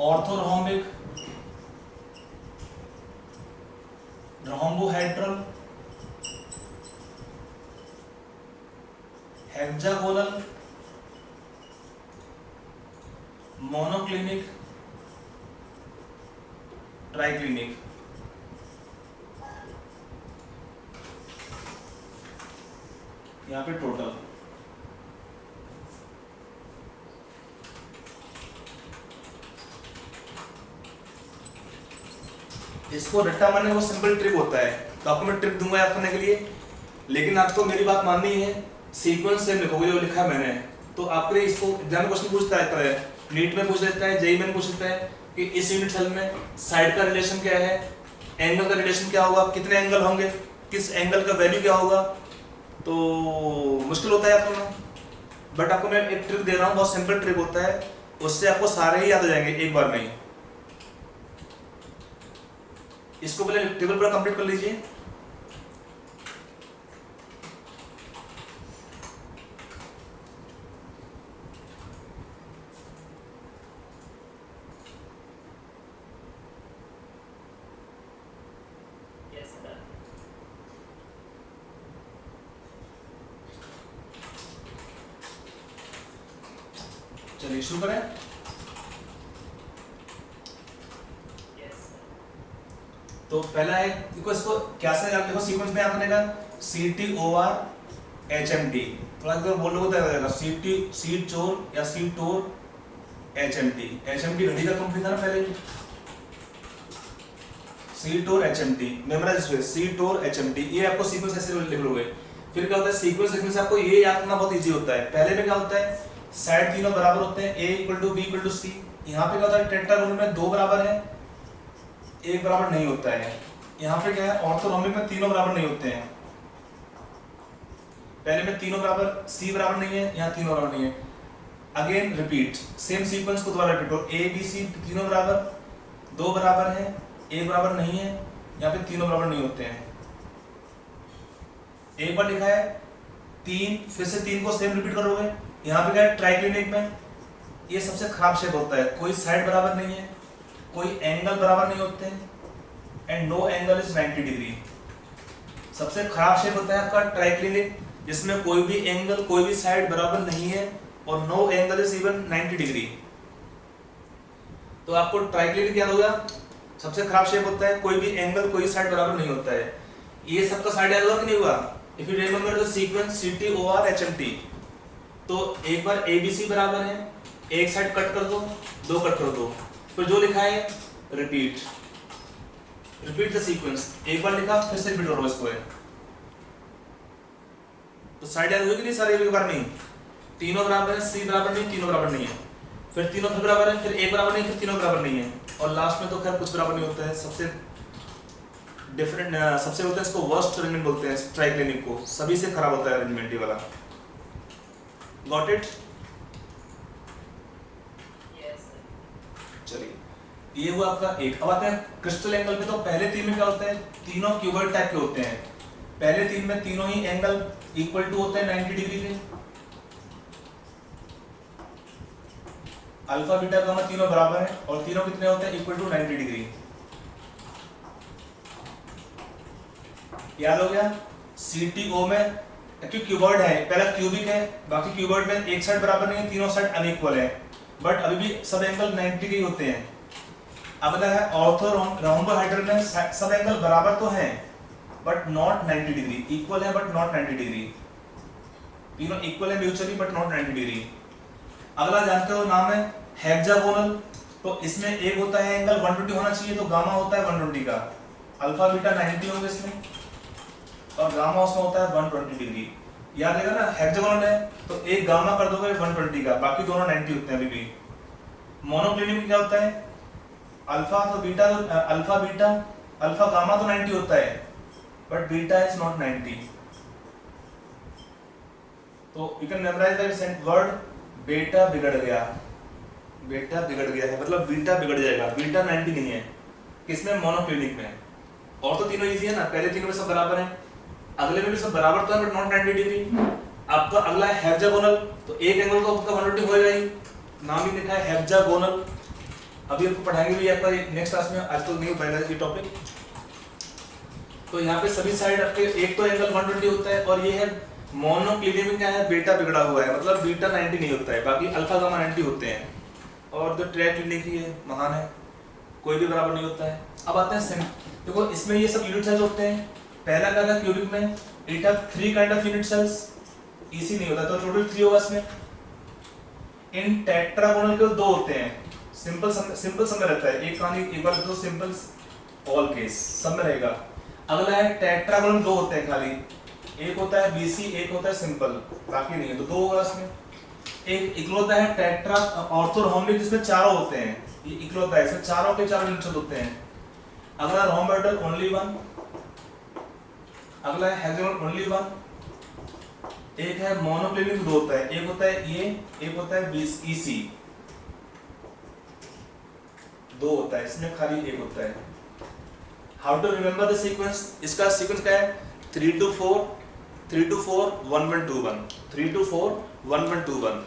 ऑर्थोरहोम्बिक, रोम्बोहेड्रल, हेक्सागोनल, मोनोक्लिनिक, ट्राइक्लिनिक। यहां पे टोटल इसको रट्टा मारने का वो सिंपल ट्रिक होता है, तो आपको मैं ट्रिक दूंगा याद करने के लिए, लेकिन आपको मेरी बात माननी है। सीक्वेंस सेम लिखोगे जो लिखा है मैंने, तो आपके इसको एग्जाम में क्वेश्चन पूछता रहता है, नीट में पूछ लेता है, जेईई में पूछ लेता है कि इस यूनिट सेल में साइड का रिलेशन क्या है, एंगल का रिलेशन क्या होगा, कितने एंगल होंगे, किस एंगल का वैल्यू क्या होगा, तो मुश्किल होता है आपको। बट आपको मैं एक ट्रिक दे रहा हूँ, बहुत सिंपल ट्रिक होता है, उससे आपको सारे ही याद हो जाएंगे एक बार में ही। इसको पहले टेबल पूरा कंप्लीट कर लीजिए। Yes, sir. चलिए शुरू करें। Yes, sir. तो पहला है, देखो इसको क्या से याद, देखो सीक्वेंस में याद करने का, CTOR HMT, थोड़ा अगर बोल लोगे तो याद आ जाएगा, सीट चोर या सीट टोर HMT। HMT घड़ी का कंपनी था ना पहले, सीट और HMT मेमोराइज हुए, सीट और HMT, ये आपको सीक्वेंस ऐसे लिख लोगे। फिर क्या होता है, सीक्वेंस लिखने से आपको ये याद करना बहुत इजी होता है। पहले में क्या होता है, साइड तीनों बराबर होते हैं, A = B = C। यहाँ पे क्या होता है, टेट्रागोनल में दो बराबर है, एक बराबर नहीं होता है। यहाँ पे क्या है, ऑर्थोनॉमिक में तीनों बराबर नहीं होते हैं। पहले में तीनों बराबर, C बराबर नहीं है, यहाँ तीनों बराबर नहीं है। अगेन रिपीट, सेम सीक्वेंस को दोबारा रिपीट करो, A B C तीनों बराबर, दो बराबर है, एक बराबर नहीं है, यहाँ पे तीनों बराबर नहीं होते हैं। एक बार लिखा है तीन, फिर से तीन को सेम रिपीट करोगे। यहाँ पे क्या है, ट्राइक्लिनिक में ये सबसे खराब शेप होता है, कोई साइड बराबर नहीं है, कोई एंगल बराबर नहीं होते हैं, and no angle is 90 degree. सबसे खराब शेप होता है आपका ट्राइक्लिनिक, जिसमें कोई भी एंगल, कोई भी साइड बराबर नहीं है, और no angle is even 90 degree. तो आपको ट्राइक्लिनिक याद होगा, सबसे खराब शेप होता है, कोई भी एंगल, कोई साइड बराबर नहीं होता है। ये सबका साइड याद होगा कि नहीं हुआ? If you remember the sequence CTOR HMT, तो एक बार ABC बराबर है, एक साइड कट कर दो, दो कट कर दो, फिर जो लिखा है रिपीट द सीक्वेंस। एक बार लिखा, फिर से रिपीट करो इसको है, तो साइड याद हुई कि नहीं सारे एक बार नहीं, तीनों बराबर है, C बराबर नहीं, तीनों बराबर नहीं है, फिर तीनों फिर बराबर है, फिर एक बराबर नहीं, फिर तीनों बराबर नहीं है, और लास्ट में तो खैर कुछ बराबर नहीं होता है। सबसे डिफरेंट सबसे होता है, इसको वर्स्ट अरेंजमेंट बोलते हैं ट्राइक्लिनिक को, सभी से खराब होता है अरेंजमेंट ये वाला। Got it? Yes, sir. चलिए, ये हुआ आपका एक। अब आते हैं क्रिस्टल एंगल पे। तो पहले तीन में क्या होता है, तीनों क्यूबॉइड टाइप के होते हैं। पहले तीन में तीनों ही एंगल इक्वल टू होते हैं 90 डिग्री के, अल्फा बीटा गामा तीनों बराबर है, और तीनों कितने होते हैं, इक्वल टू 90 डिग्री। याद हो गया? CTO में क्योंकि क्यूबॉइड है, पहला क्यूबिक है, बाकी क्यूबॉइड में एक साइड बराबर नहीं है, तीनों साइड अनइक्वल है, बट अभी भी सब एंगल 90 डिग्री होते हैं। अब अगर है ऑर्थो रोम्बोहेड्रल में सब एंगल बराबर तो हैं, बट नॉट 90 डिग्री, इक्वल है बट नॉट 90 डिग्री, तीनों इक्वल है म्यूचुअली बट नॉट 90 डिग्री। अगला जानते हो, नाम है हेक्सागोनल। तो इसमें एक होता है एंगल 120 होना चाहिए, तो गामा होता है 120 का, अल्फा बीटा 90 होंगे इसमें, और गामा उसमें होता है 120 डिग्री। याद रहेगा ना, हेक्सागोनल है तो एक गामा कर दोगे 120 का, बाकी दोनों 90 होते हैं अभी भी। मोनोक्लिनिक में क्या होता है, अल्फा तो बीटा, अल्फा गामा तो 90 होता है, बट बीटा इज नॉट 90। तो you can memorize that word, beta बिगड़ गया, बीटा बिगड़ गया है, मतलब बीटा बिगड़ जाएगा, बीटा 90 नहीं है। किसमें? मोनोक्लिनिक में। और तो तीनों इजी है ना, पहले तीनों में सब बराबर है, अगले में भी सब बराबर तो है बट नॉट 90 डिग्री। आपका अगला है हेक्सागोनल, तो एक एंगल तो आपका 120 होएगा ही, नाम ही लिखा है हेक्सागोनल। अभी आपको पढ़ाएंगे भी आपका नेक्स्ट क्लास में, आज तो नहीं हो पाएगा ये टॉपिक। तो यहाँ पे सभी साइड आपके एक तो एंगल 120 होता है और ये है मोनोक्लिनियम में क्या है बीटा बिगड़ा हुआ है, मतलब बीटा 90 नहीं होता है, बाकी अल्फा गामा 90 होते हैं। और जो ट्राइक्लिनिक है महान है, कोई भी बराबर नहीं होता है। अब आते हैं देखो इसमें ये सब यूनिट सेल्स होते हैं। पहला क्या था क्यूबिक में, it have 3 kind of unit cells, इसी नहीं होता तो टोटल 3 होगा इसमें। इन टेट्रागोनल के 2 होते हैं, सिंपल सब में रहता है, एक कहानी एक बार दो सिंपल ऑल केस सब में रहेगा। अगला है टेट्रागोनल 2 होते हैं खाली, एक होता है बीसी एक होता है सिंपल, बाकी नहीं है तो 2 होगा इसमें। एक इकलौता है टेट्रा ऑर्थोरहोम्बिक जिसमें चारों होते हैं, ये इकलौता है इसमें चारों के चारों यूनिट होते हैं। अगला रोम्बोइडल ओनली 1, अगला है हेक्सागोनल ओनली 1, एक है मोनोक्लिनिक 2 होता है, एक होता है ये एक होता है बीसी 2 होता है, इसमें खाली एक होता है। How to remember the sequence, इसका सीक्वेंस क्या है 3 to 4 1 1 2 1 3 to 4 1 1 2 1।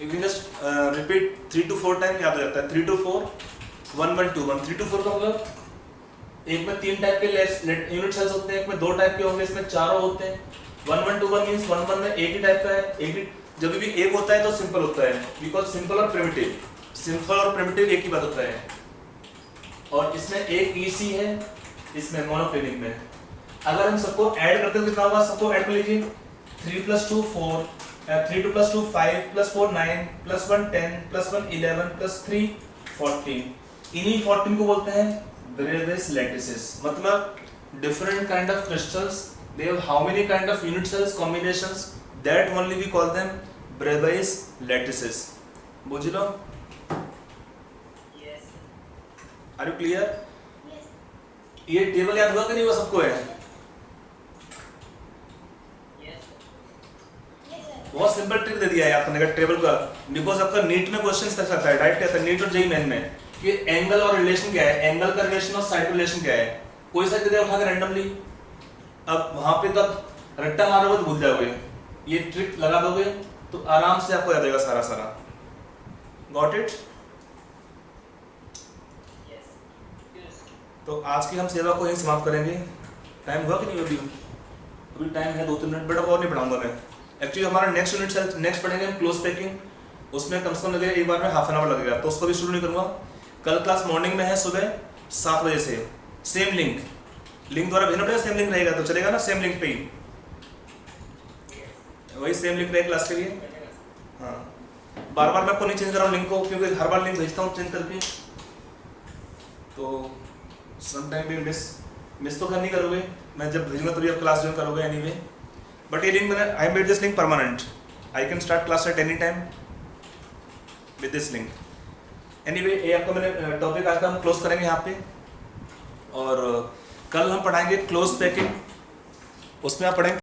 You can just repeat 3 to 4 time, याद रहता है 3 to 4 1 1 2 1। 3 to 4 का मतलब एक में 3 टाइप के यूनिट सेल्स होते हैं, एक में 2 टाइप के होंगे, इसमें चारों होते हैं। 1 1 2 1 मींस 1 1 में एक ही टाइप का है, एक ही जब भी एक होता है तो सिंपल होता है, बिकॉज सिंपल और प्रिमिटिव एक ही बात होता है। और इसमें एक ईसी है, इसमें मोनोक्लिनिक में। अगर हम सबको ऐड करते हैं तो कितना होगा, सबको ऐड कर लीजिए 3 + 2 4 3 2 + 2 5 + 4 9 + 1 10 + 1 11 + 3 14। इन्हीं 14 को बोलते हैं ब्रेविस लैटिसेस, मतलब different kind of crystals, they have how many kind of unit cells combinations, that only we call them Brebis lattices। बुझ लो, Yes, sir. are you clear? ये टेबल याद हुआ कि नहीं हुआ सबको है? Yes, sir. बहुत सिंपल ट्रिक दे दिया है आपने का टेबल का, बिकॉज आपका नीट में क्वेश्चन तक आता है, राइट कहता है नीट और जेईई मेन में कि एंगल और रिलेशन क्या है, एंगल का रिलेशन और साइड रिलेशन क्या है। कोई सा दे उठा के रैंडमली, अब वहां पे तब रट्टा मारोगे तो भूल जाओगे, ये ट्रिक लगा दोगे तो आराम से आपको याद आएगा सारा सारा। Got it? Yes. Yes. तो आज की हम सेवा को यहीं समाप्त करेंगे। टाइम हुआ कि नहीं अभी? अभी टाइम है 2-3 मिनट, बेटा और नहीं पढ़ाऊंगा मैं। एक्चुअली हमारा नेक्स्ट यूनिट नेक्स्ट पढ़ेंगे हम क्लोज पैकिंग, उसमें कम से कम लगेगा एक बार में हाफ एन आवर लगेगा, तो उसको भी शुरू नहीं करूंगा। कल क्लास मॉर्निंग में है सुबह 7 बजे से, सेम लिंक द्वारा भेजना पड़ेगा, सेम लिंक रहेगा तो चलेगा ना, सेम लिंक पे ही, वही सेम लिंक रहेगा क्लास के लिए। हाँ, बार बार मैं आपको नहीं चेंज कर रहा हूँ लिंक को, क्योंकि हर बार लिंक भेजता हूँ चेंज करके, तो सम टाइम भी मिस तो कर नहीं करोगे, मैं जब भेजूंगा तभी आप क्लास ज्वाइन करोगे एनीवे। बट ये लिंक मैंने, I made this link permanent, I can start class at any time with this link. Anyway ये आपका मैंने टॉपिक आज का हम क्लोज करेंगे यहाँ पे, और कल हम पढ़ाएंगे क्लोज पैकिंग, उसमें आप पढ़ेंगे